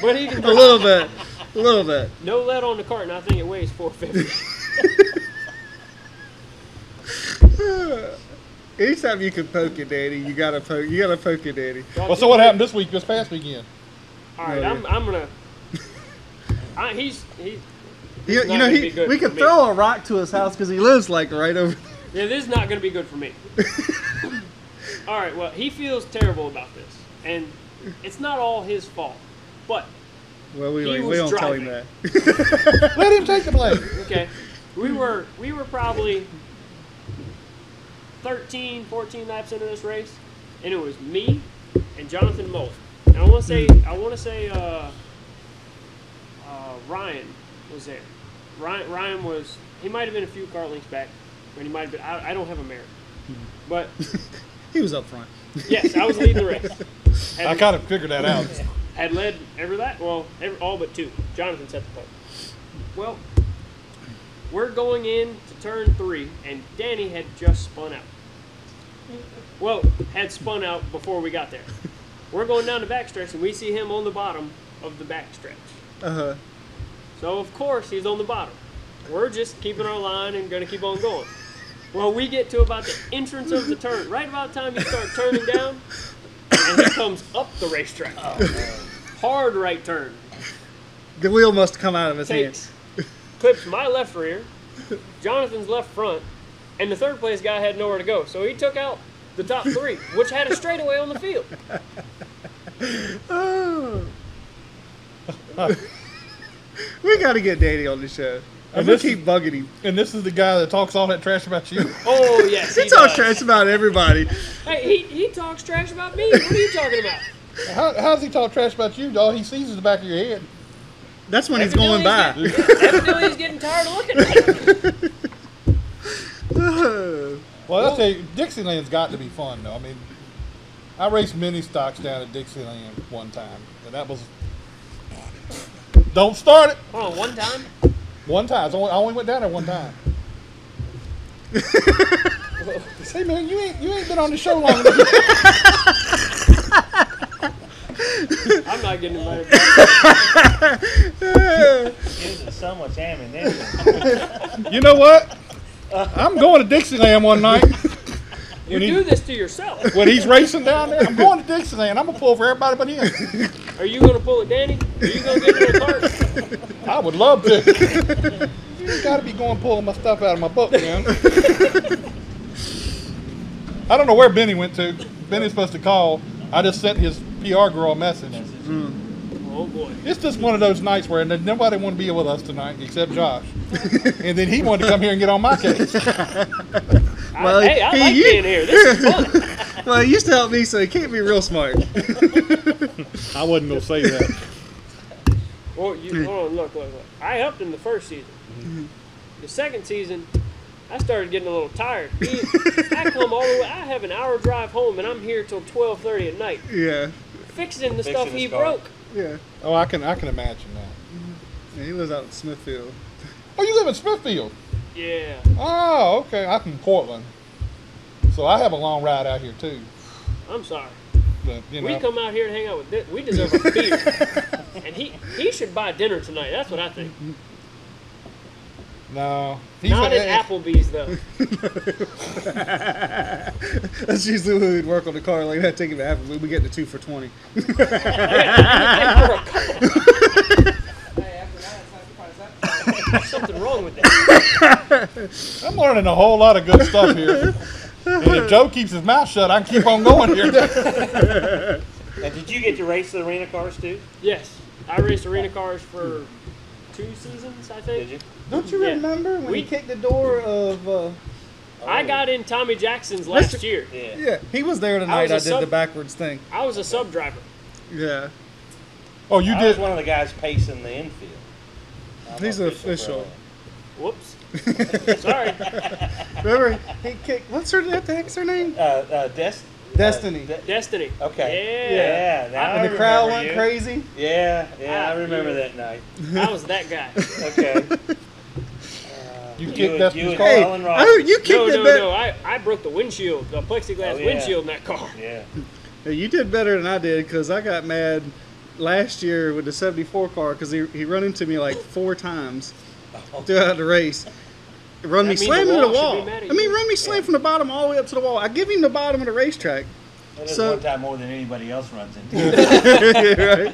but he can drive. A little bit. No lead on the cart, and I think it weighs 450. Anytime you can poke it, Danny, you gotta poke it, Danny. Well, so what happened this past weekend? All right, I'm gonna. We could throw a rock to his house because he lives like right over. Yeah, this is not gonna be good for me. All right, well, he feels terrible about this, and it's not all his fault, but well, we he don't was tell him driving. that. Let him take the blame. Okay, we were probably 13, 14 laps into this race, and it was me and Jonathan Mullen. And I want to say Ryan was there. Ryan was, he might have been a few car lengths back, but he might have been, I don't have a merit. But he was up front. Yes, I was leading the race. I kind of figured that out. Had led all but 2. Jonathan set the pole. Well, we're going in to turn 3, and Danny had just spun out. Well, had spun out before we got there. We're going down the backstretch, and we see him on the bottom of the backstretch. Uh-huh. So, of course, he's on the bottom. We're just keeping our line and going to keep on going. Well, we get to about the entrance of the turn. Right about the time you start turning down, and he comes up the racetrack. Hard right turn. The wheel must come out of his hands. Clips my left rear, Jonathan's left front, and the 3rd place guy had nowhere to go. So he took out the top 3, which had a straightaway on the field. Oh. We got to get Danny on the show. I'm going to keep bugging him. And this is the guy that talks all that trash about you. Oh, yes, he talks trash about everybody. Hey, he talks trash about me. What are you talking about? How does he talk trash about you? All he sees is the back of your head. That's when he's going by. Evidently he's getting tired of looking at it. Well, I'll tell you, Dixieland's got to be fun, though. I mean, I raced mini stocks down at Dixieland one time, and that was... Don't start it! Hold on, one time? One time. I only went down there one time. Say, man, you ain't been on the show long enough. I'm not getting invited. Using so much ammunition. You know what? I'm going to Dixieland one night. You do this to yourself. When he's racing down there, I'm going to Dixieland. I'm going to pull for everybody but him. Are you going to pull it, Danny? Are you going to get in the cart? I would love to. You got to be going pulling my stuff out of my book, man. I don't know where Benny went to. Benny's supposed to call. I just sent his PR girl a message. Oh, boy. It's just one of those nights where nobody wanted to be with us tonight except Josh. And then he wanted to come here and get on my case. Well, I like being here. This is fun. Well, he used to help me, so he can't be real smart. I wasn't going to say that. Well, hold on, look. I helped him the first season. The second season, I started getting a little tired. I come all the way. I have an hour drive home, and I'm here till 12:30 at night. Yeah. Fixing the stuff he broke. Yeah. Oh, I can imagine that. Yeah, he lives out in Smithfield. Oh, you live in Smithfield? Yeah. Oh, okay. I'm from Portland. So I have a long ride out here, too. I'm sorry. But, you know. We come out here and hang out with this. We deserve a beer. And he should buy dinner tonight. That's what I think. No. Not at Applebee's, though. That's usually when we'd work on the car like that, take him to Applebee's. We get the 2 for $20. There's something wrong with that. I'm learning a whole lot of good stuff here. And if Joe keeps his mouth shut, I can keep on going here. And did you get to race the arena cars too? Yes. I raced arena cars for 2 seasons, I think. Did you? Don't you Yeah. remember when We- he kicked the door of? I got in Tommy Jackson's last year. Yeah. Yeah, he was there the I night was I a did the sub- backwards thing. I was a sub driver. Yeah, Oh, you I did. was one of the guys pacing the infield. I'm He's official. Whoops. Sorry. remember he kicked. What's her? What the heck's her name? Destiny. Destiny. Okay. Yeah. Yeah. Now I And the crowd remember went you. crazy. Yeah. Yeah. I Ah, remember yeah. that night. I was that guy. Okay. You You kicked and- Destiny's you and car. Hey, Colin oh, Roberts. you kicked No, it no, better. no. I broke the windshield, the plexiglass Oh, yeah. windshield in that car. Yeah. Hey, you did better than I did because I got mad last year with the 74 car because he run into me like 4 times throughout the race. Run That me means slam the into the wall should wall. be mad at I mean, you. run me slam from the bottom all the way up to the wall. I give him the bottom of the racetrack. That is So- one time more than anybody else runs into. right?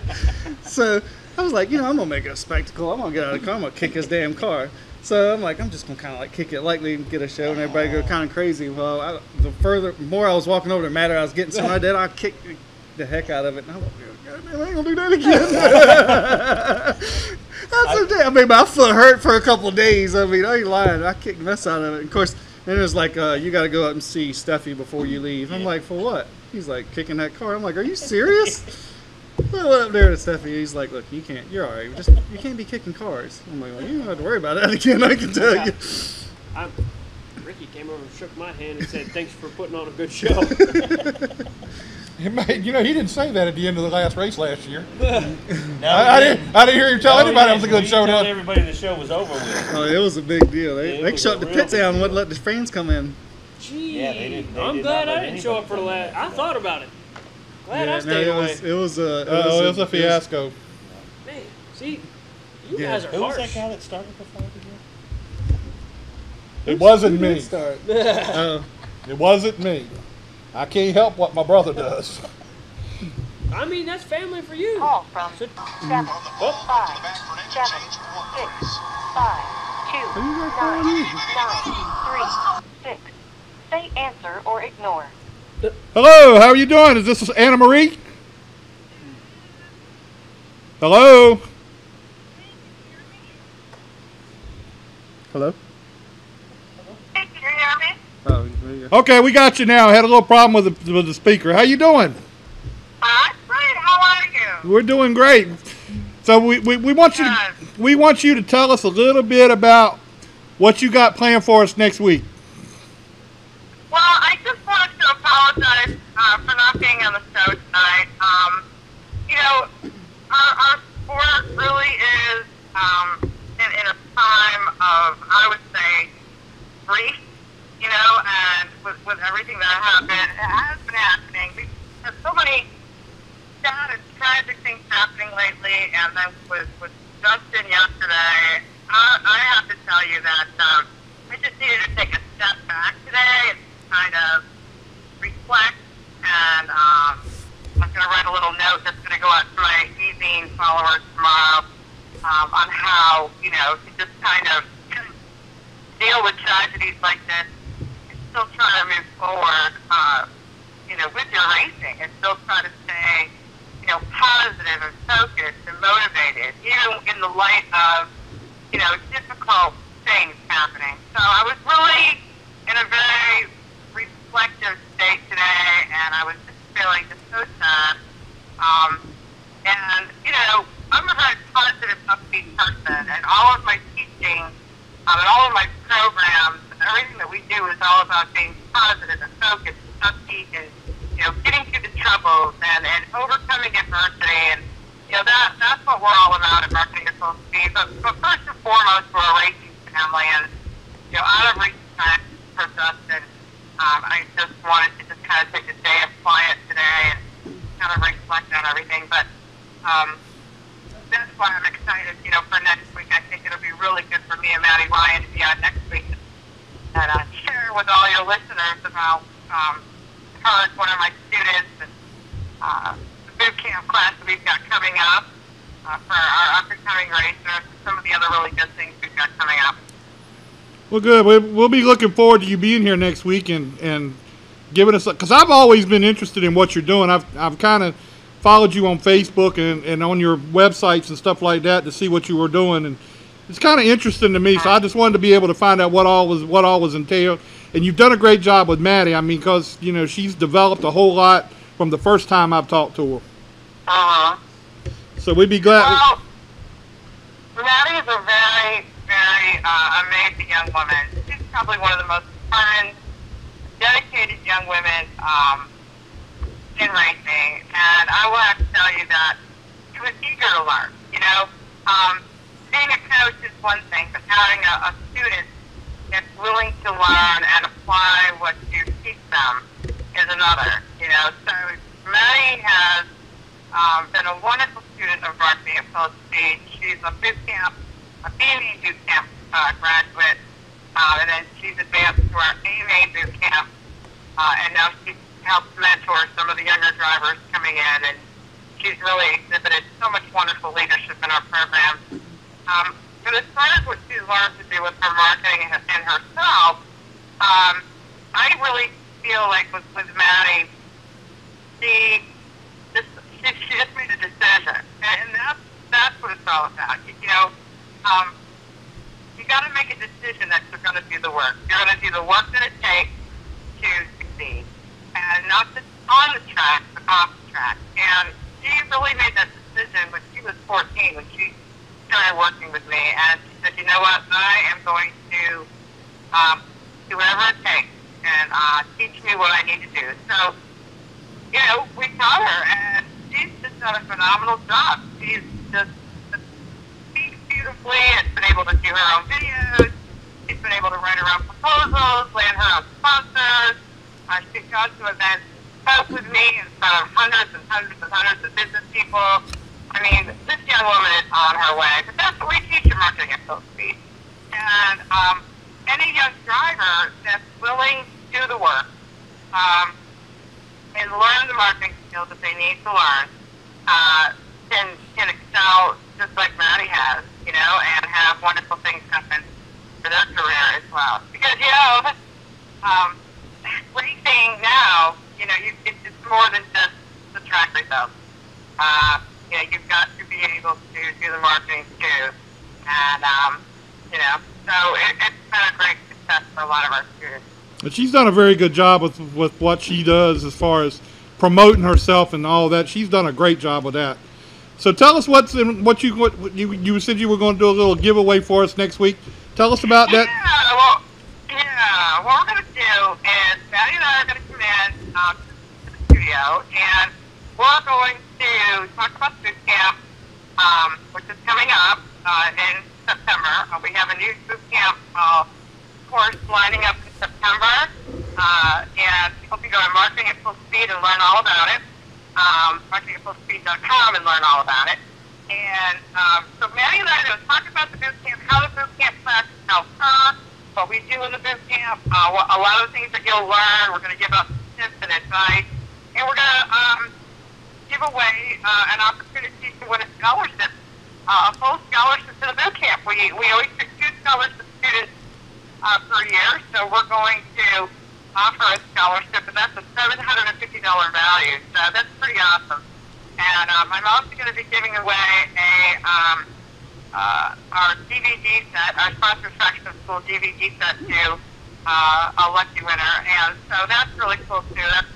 So I was like, I'm gonna make it a spectacle. I'm gonna get out of the car. I'm gonna kick his damn car. So I'm like, I'm just gonna kind of like kick it lightly and get a show, and everybody go kind of crazy. Well, the more I was walking over, the madder I was getting. So I did. I kicked the heck out of it. And I was like, God damn, I ain't gonna do that again. I mean, my foot hurt for a couple of days. I mean, I ain't lying. I kicked the mess out of it. Of course, then it was like, you got to go up and see Steffi before you leave. I'm like, for what? He's like, kicking that car. I'm like, are you serious? I went up there to Steffi. He's like, look, you can't. You're all right. You can't be kicking cars. I'm like, well, you don't have to worry about that again. I can tell you. Ricky came over and shook my hand and said, "Thanks for putting on a good show." He didn't say that at the end of the last race last year. No, I didn't hear him tell anybody it was a good show. He told Now. everybody the show was over with. Oh, it was a big deal. It They was shut a the real pits big down and deal. wouldn't let the fans come in. Gee, Yeah, they did I'm not glad let I didn't show up for the anybody last. I thought about it. Glad I Yeah, stayed no, away. it was A fiasco. Man, see, you Yeah. guys are Who was harsh. that guy that started the fight again? It wasn't me. Start. It wasn't me. I can't help what my brother does. I mean, that's family for you. Call from So- 7 5 7 6 5 2 Who you got calling you? 9 3 6. Say answer or ignore. Hello, how are you doing? Is this Annamarie? Hello? Hello? Can you hear me? Oh, there you go. Okay, we got you now. I had a little problem with the speaker. How you doing? Great. How are you? We're doing great. So we want you to tell us a little bit about what you got planned for us next week. Well, I just wanted to apologize for not being on the show tonight. Our sport really is in a time of, I would say, grief, and with everything that happened, it has been happening. There's so many sad and tragic things happening lately, and then with Justin yesterday, I have to tell you that I just needed to take a step back today and kind of reflect, and I'm going to write a little note that's going to go out to my evening followers tomorrow on how, to just kind of deal with tragedies like this and still try to move forward, with your racing and still try to stay, positive and focused and motivated, even in the light of, difficult things happening. So I was really in a very reflective state today, and I was just feeling just so sad. I'm a very positive, upbeat person, and all of my teaching and all of my programs and everything that we do is all about being positive and focused and upbeat and, getting through the troubles and overcoming adversity. And, that's what we're all about at Marketing at Full Speed. But first and foremost, we're a racing family, and, out of respect for Justin, I just wanted to just kind of take a day of quiet today and kind of reflect on everything. But that's why I'm excited, for next week. I think it'll be really good for me and Maddie Ryan to be on next week and share with all your listeners about her as one of my students and the boot camp class that we've got coming up for our up-and-coming racers and some of the other really good things we've got coming up. Well, good. We'll be looking forward to you being here next week and giving us, because I've always been interested in what you're doing. I've kind of followed you on Facebook and on your websites and stuff like that to see what you were doing, and it's kind of interesting to me. So I just wanted to be able to find out what all was entailed. And you've done a great job with Maddie. I mean, because you know she's developed a whole lot from the first time I've talked to her. So we'd be glad. Well, Maddie is a very, very amazing young woman. She's probably one of the most fun, dedicated young women in racing. And I want to tell you that she was eager to learn. You know, being a coach is one thing, but having a student that's willing to learn and apply what you teach them is another. You know, so Maddie has been a wonderful student of rugby at full speed. She's a boot camp, a BME boot camp graduate, and then she's advanced to our AMA boot camp, and now she helps mentor some of the younger drivers coming in, and she's really exhibited so much wonderful leadership in our program. But as far as what she's learned to do with her marketing and herself, I really feel like with Maddie, she just made a decision, and that's what it's all about. You know, you got to make a decision that you're going to do the work. You're going to do the work that it takes to succeed, and not just on the track, but off the track. And she really made that decision when she was 14, when she started working with me, and she said, you know what, I am going to do whatever it takes and teach me what I need to do. So, you know, we taught her, and she's just done a phenomenal job. She's just speaks beautifully and been able to do her own videos. She's been able to write her own proposals, land her own sponsors. She's gone to events, spoke with me in front of hundreds and hundreds and hundreds of business people. I mean, this young woman is on her way. But that's what we teach in marketing at full speed. And any young driver that's willing to do the work and learn the marketing skills that they need to learn can excel just like Maddie has, you know, and have wonderful things happen for their career as well. Because, you know, racing now, you know, it's more than just the track results. You know, you've got to be able to do the marketing too. And, you know, so it's been a great success for a lot of our students. But she's done a very good job with what she does as far as promoting herself and all that. She's done a great job with that. So tell us what you said you were going to do a little giveaway for us next week. Tell us about that. What we're going to do is Maddie and I are going to come in to the studio, and we're going to talk about boot camp, which is coming up in September. We have a new boot camp course lining up in September, and people can go to Marketing at Full Speed and learn all about it. marketingatfullspeed.com and learn all about it. And so Maddie and I are going to talk about the boot camp, how the boot camp class helps her, what we do in the boot camp, a lot of the things that you'll learn. We're going to give out tips and advice, and we're going to give away an opportunity to win a scholarship, a full scholarship to the boot camp. We always pick 2 scholarship students per year, so we're going to offer a scholarship, and that's a $750 value. So that's pretty awesome. And I'm also going to be giving away our DVD set, our Sponsor Fraction of School DVD set to a lucky winner. And so that's really cool too.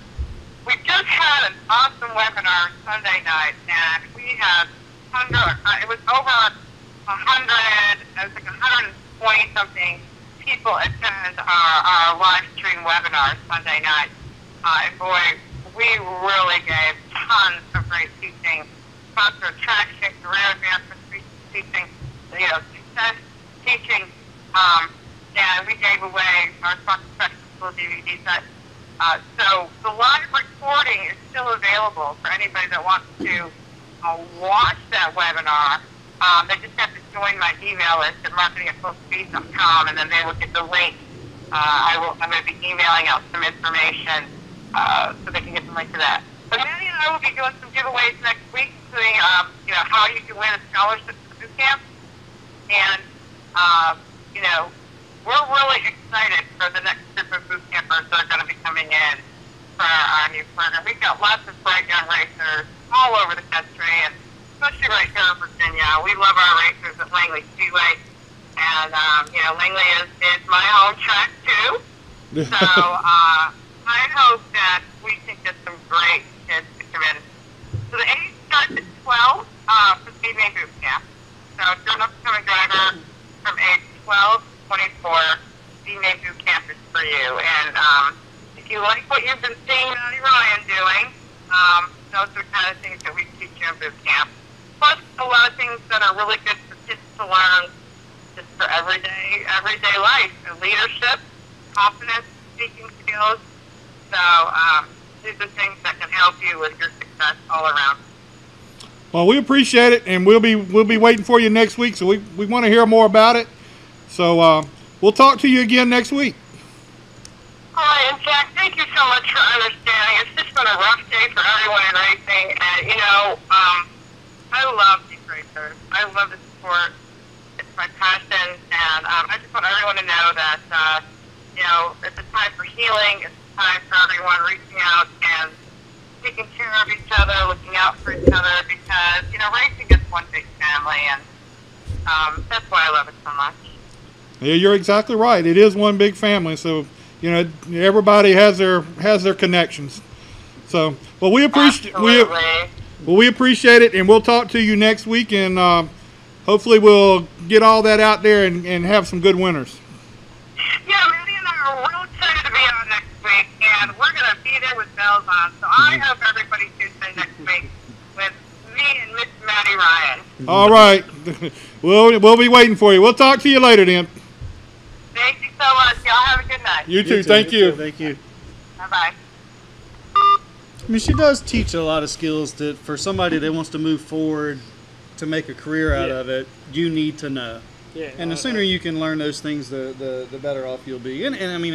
We just had an awesome webinar Sunday night, and we had it was over 100, it was like 120 something people attend our live stream webinar Sunday night. And boy, we really gave tons of great teaching, sponsor attraction, career advancement teaching, you know, success teaching, and we gave away our sponsor attraction school DVD set. So the live recording is still available for anybody that wants to watch that webinar. They just have to join my email list at marketingatfullspeed.com, and then they will get the link. I'm going to be emailing out some information so they can get the link to that. But Maddie and I will be doing some giveaways next week, including you know, how you can win a scholarship to the boot camp. And you know, we're really excited for the next group of boot campers that are going to be coming in. for our new partner. We've got lots of bright young racers all over the country, and especially right here in Virginia. We love our racers at Langley Speedway, and Langley is my home track too. So I hope that we can get some great kids to come in. So the age starts at 12 for Speedway Boot Camp. So if you're an upcoming driver from age 12 to 24, Speedway Boot Camp is for you. And if you like what you've been seeing Maddie Ryan doing, those are the kind of things that we teach you in boot camp. Plus a lot of things that are really good for kids to learn just for everyday life. And leadership, confidence, speaking skills. So these are things that can help you with your success all around. Well, we appreciate it, and we'll be waiting for you next week. So we want to hear more about it. So we'll talk to you again next week. All right, and Jack, thank you so much for understanding. It's just been a rough day for everyone in racing, and I love these racers. I love the sport. It's my passion, and I just want everyone to know that it's a time for healing. It's a time for everyone reaching out and taking care of each other, looking out for each other, because racing is one big family, and that's why I love it so much. Yeah, you're exactly right. It is one big family, so everybody has their connections. So, well, we appreciate it, and we'll talk to you next week, and hopefully we'll get all that out there and have some good winners. Yeah, Maddie and I are real excited to be on next week, and we're going to be there with bells on. So I hope everybody tunes in next week with me and Miss Maddie Ryan. All right. We'll be waiting for you. We'll talk to you later then. Thank you so much. Y'all have a good night. You too. Thank you. Thank you. Bye-bye. I mean, she does teach a lot of skills that for somebody that wants to move forward to make a career out of it, you need to know. Yeah, and the sooner you can learn those things, the better off you'll be. And I mean,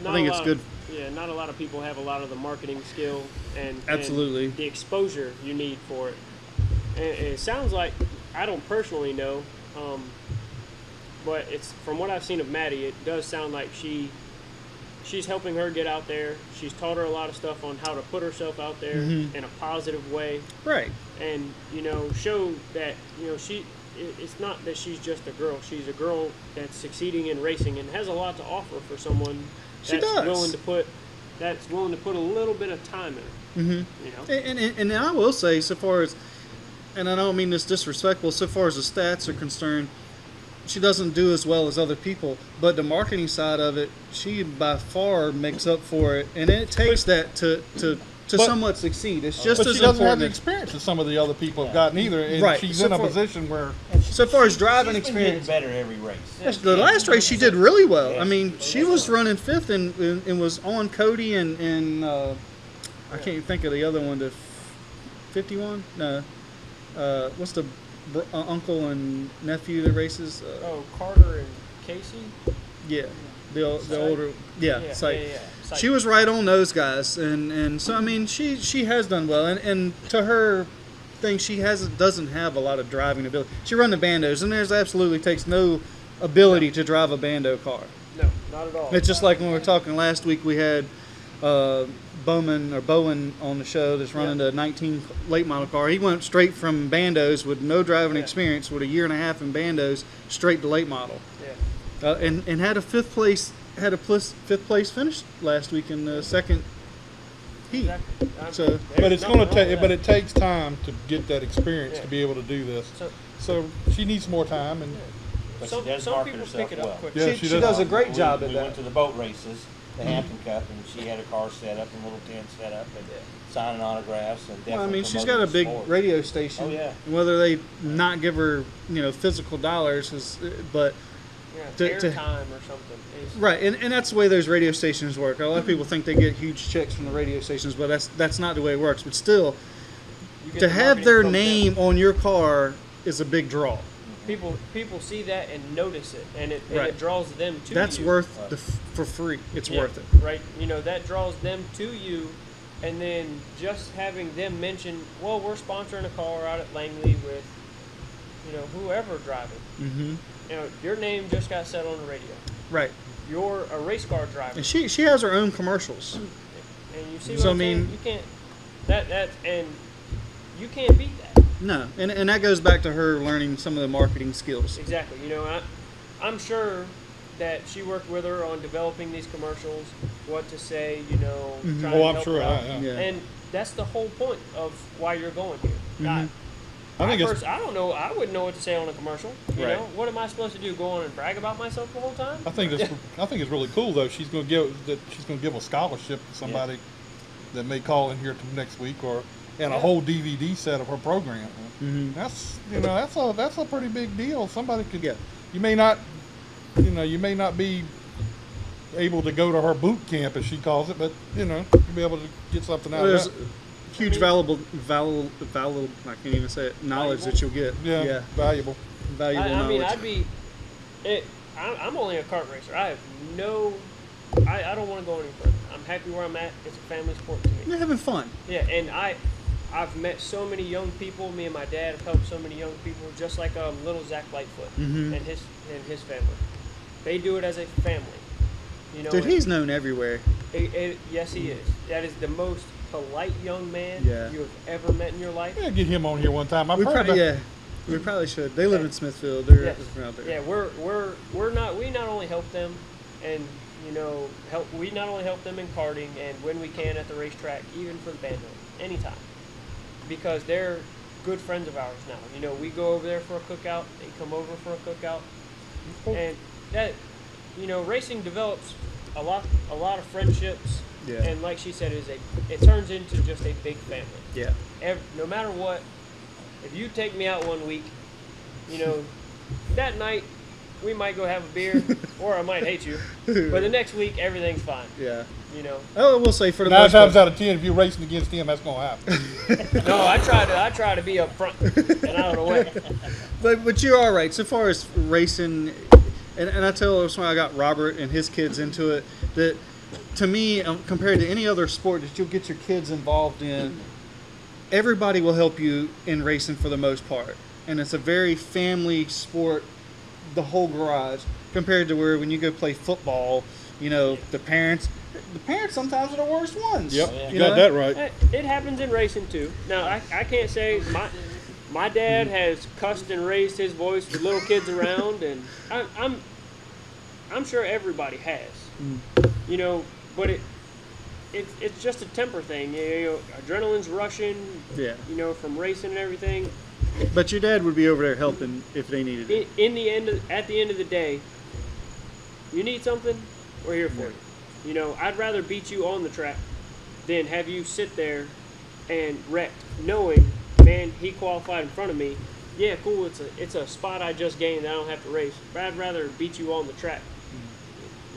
I think it's good. Yeah, not a lot of people have a lot of the marketing skill and absolutely the exposure you need for it. And it sounds like, I don't personally know, but it's from what I've seen of Maddie, it does sound like she's helping her get out there. She's taught her a lot of stuff on how to put herself out there in a positive way. Right. And, show that, it's not that she's just a girl. She's a girl that's succeeding in racing and has a lot to offer for someone that's willing to put a little bit of time in it. And I will say, so far as, and I don't mean this disrespectful, so far as the stats are concerned, she doesn't do as well as other people, but the marketing side of it, she by far makes up for it, and it takes that to somewhat succeed. It's just but as she doesn't have important the experience that some of the other people have gotten either, and right. she's in a position where. So far as driving she's experience, been getting better every race. Yes, the last race she did really well. I mean, she was running fifth and was on Cody and I can't even think of the other one. The 51? No. What's the uncle and nephew that races? Carter and Casey. Yeah, the older. Yeah, Sight. Sight. She was right on those guys, and so I mean she has done well, and to her thing, she doesn't have a lot of driving ability. She run the bandos, and there's absolutely takes no ability to drive a bando car. No, not at all. It's just like when we were talking last week, we had Bowen on the show that's running the 19 late model car. He went straight from bandos with no driving experience, with a year and a half in bandos, straight to late model. Yeah. And had a fifth place finish last week in the second heat. Exactly. So, but it's going to take. But it takes time to get that experience to be able to do this. So she needs more time, and but she does market herself well. Yeah, she does a great job at that. We went to the boat races, the Hampton Cup, and she had her car set up and little tent set up and signing autographs and definitely. Well, I mean, she's got a big radio station. Oh yeah. Whether they not give her physical dollars but. Airtime or something. Right, and that's the way those radio stations work. A lot of people think they get huge checks from the radio stations, but that's not the way it works. But still, to have their name on your car is a big draw. People see that and notice it, and it draws them to you. That's worth for free. It's worth it. Right, that draws them to you, and then just having them mention, well, we're sponsoring a car out at Langley with, whoever driving. Mm-hmm. Your name just got said on the radio. Right. You're a race car driver. And she has her own commercials. And you see So, what I I'm saying? mean- You can't. And you can't beat that. No, and that goes back to her learning some of the marketing skills. Exactly. You know, I'm sure that she worked with her on developing these commercials, what to say, you know, trying to I'm help sure. her out. Yeah. And that's the whole point of why you're going here. I think it's. I don't know. I wouldn't know what to say on a commercial. You Right. know, what am I supposed to do? Go on and brag about myself the whole time? I think it's really cool though. She's going to give a scholarship to somebody that may call in here next week, and a whole DVD set of her program. That's that's a pretty big deal. Somebody could you may not be able to go to her boot camp as she calls it, but you'll be able to get something out of There's that. huge valuable I can't even say it, knowledge that you'll get. Yeah, valuable. Valuable I mean, knowledge. I'm only a kart racer. I don't want to go any further. I'm happy where I'm at. It's a family sport to me. You're having fun. Yeah, and I've met so many young people. Me and my dad have helped so many young people, just like little Zach Lightfoot and his family. They do it as a family. You know, Dude, he's known everywhere. Yes, he is. That is the most polite young man you have ever met in your life. Yeah, get him on here one time. We probably should. They live in Smithfield. They're out there. Yeah, we not only help them, and we not only help them in karting and when we can at the racetrack, even for the band anytime, because they're good friends of ours now. You know, we go over there for a cookout, they come over for a cookout, and that, racing develops a lot of friendships. Yeah. And like she said, it turns into just a big family. Yeah. No matter what, if you take me out one week, that night we might go have a beer, or I might hate you. But the next week, everything's fine. Yeah. Oh, we'll say for the 9 most times part. out of 10, if you're racing against him, that's gonna happen. No, I try to be up front and out of the way. But you're all right. So far as racing, and I tell that's why I got Robert and his kids into it, that to me, compared to any other sport that you'll get your kids involved in, everybody will help you in racing for the most part. And it's a very family sport, the whole garage, compared to where when you go play football, the parents sometimes are the worst ones. Yep, you got that right. It happens in racing too. Now, I can't say my dad has cussed and raised his voice with little kids around, and I'm sure everybody has. But it's just a temper thing. Adrenaline's rushing. Yeah. From racing and everything. But your dad would be over there helping if they needed it. At the end of the day, you need something, we're here for you. I'd rather beat you on the track than have you sit there and wrecked, knowing, man, he qualified in front of me. Yeah, cool. It's a spot I just gained. I don't have to race. But I'd rather beat you on the track.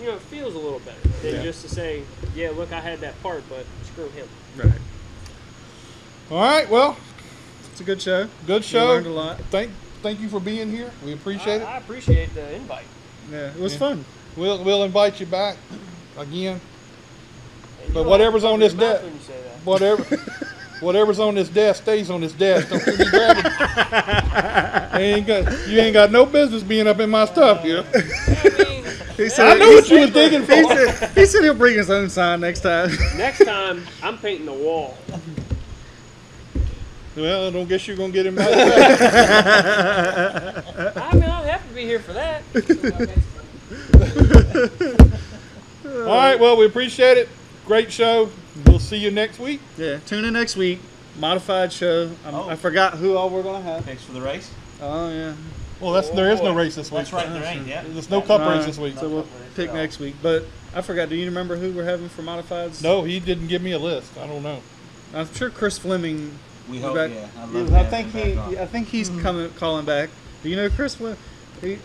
It feels a little better than just to say, yeah, look, I had that part, but screw him. Right. All right. Well, it's a good show. Good show. We learned a lot. Thank you for being here. We appreciate it. I appreciate the invite. Yeah, it was fun. We'll invite you back again. But whatever's on this desk, whatever's on this desk stays on this desk. Don't you be grabbing. You ain't got no business being up in my stuff, I know what you were thinking for. He said he'll bring his own sign next time. Next time, I'm painting the wall. Well, I don't guess you're going to get him back. I mean, I'll have to be here for that. All right, well, we appreciate it. Great show. We'll see you next week. Yeah, tune in next week. Modified show. I forgot who all we're going to have. Picks for the race? Oh, yeah. Well, there is no race this week. That's right, there ain't, yeah. There's no cup race this week. So we'll pick next week. But I forgot, do you remember who we're having for Modifieds? No, he didn't give me a list. I don't know. I'm sure Chris Fleming. We hope, back. Yeah. I think he's calling back. Do you know Chris Fleming? Dude,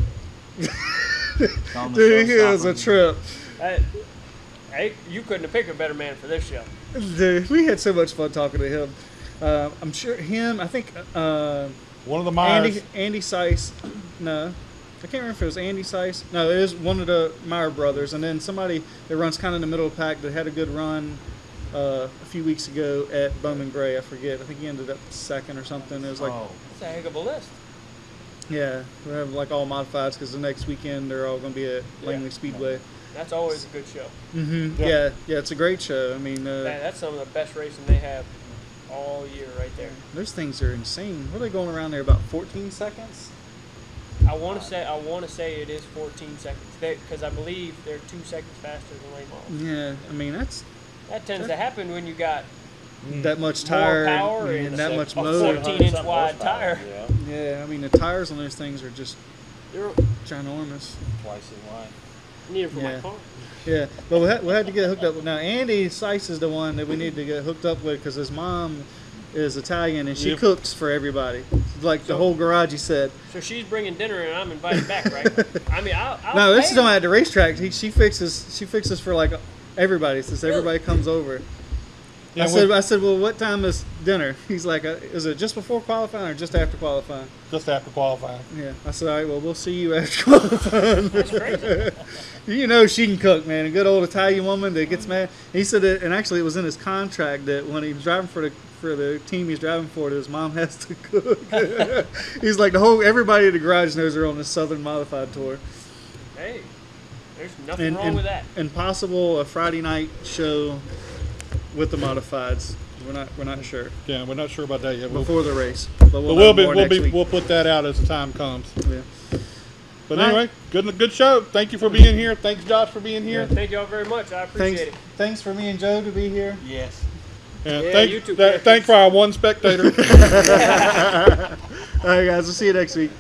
he is a trip. Hey, you couldn't have picked a better man for this show. Dude, we had so much fun talking to him. I'm sure him. I think one of the Myers. Andy Seiss. No, I can't remember if it was Andy Seiss. No, it is one of the Meyer brothers, and then somebody that runs kind of in the middle of the pack that had a good run a few weeks ago at Bowman Gray. I forget. I think he ended up second or something. It was like, that's a heck of a list. Yeah, we have like all modifieds because the next weekend they're all going to be at Langley Speedway. That's always a good show. Yeah, it's a great show. I mean, That's some of the best racing they have all year right there. Those things are insane. What are they going around there, about 14 seconds? I want to say it is 14 seconds because I believe they're 2 seconds faster than late models. Yeah, I mean that tends to happen when you got that much tire more power and that much a motor. 14-inch wide tire. Yeah, I mean the tires on those things are just ginormous. Twice as wide. I need it for my car. Yeah, but we had to get hooked up with. Now Andy Seiss is the one that we need to get hooked up with because his mom is Italian and she cooks for everybody. Like the whole garage, he said. So she's bringing dinner and I'm invited back, right? I mean, I'll no, this pay. is not at the racetrack. She fixes for like everybody. Since everybody comes over. Yeah, I said, well, what time is dinner? He's like, is it just before qualifying or just after qualifying? Just after qualifying. Yeah. I said, all right, well, we'll see you after qualifying. That's crazy. You know she can cook, man. A good old Italian woman that gets mad. He said that, and actually it was in his contract that when he was driving for the team he's driving for, that his mom has to cook. He's like, everybody in the garage knows they're on this Southern Modified tour. Hey, there's nothing wrong with that. And possible a Friday night show with the modifieds. We're not sure. Yeah, we're not sure about that yet. Before the race, but we'll put that out as the time comes. Yeah. But anyway, good show. Thank you for being here. Thanks, Josh, for being here. Yeah, thank y'all very much. I appreciate it. Thanks for me and Joe to be here. Yes. And thanks for our one spectator. All right, guys. We'll see you next week.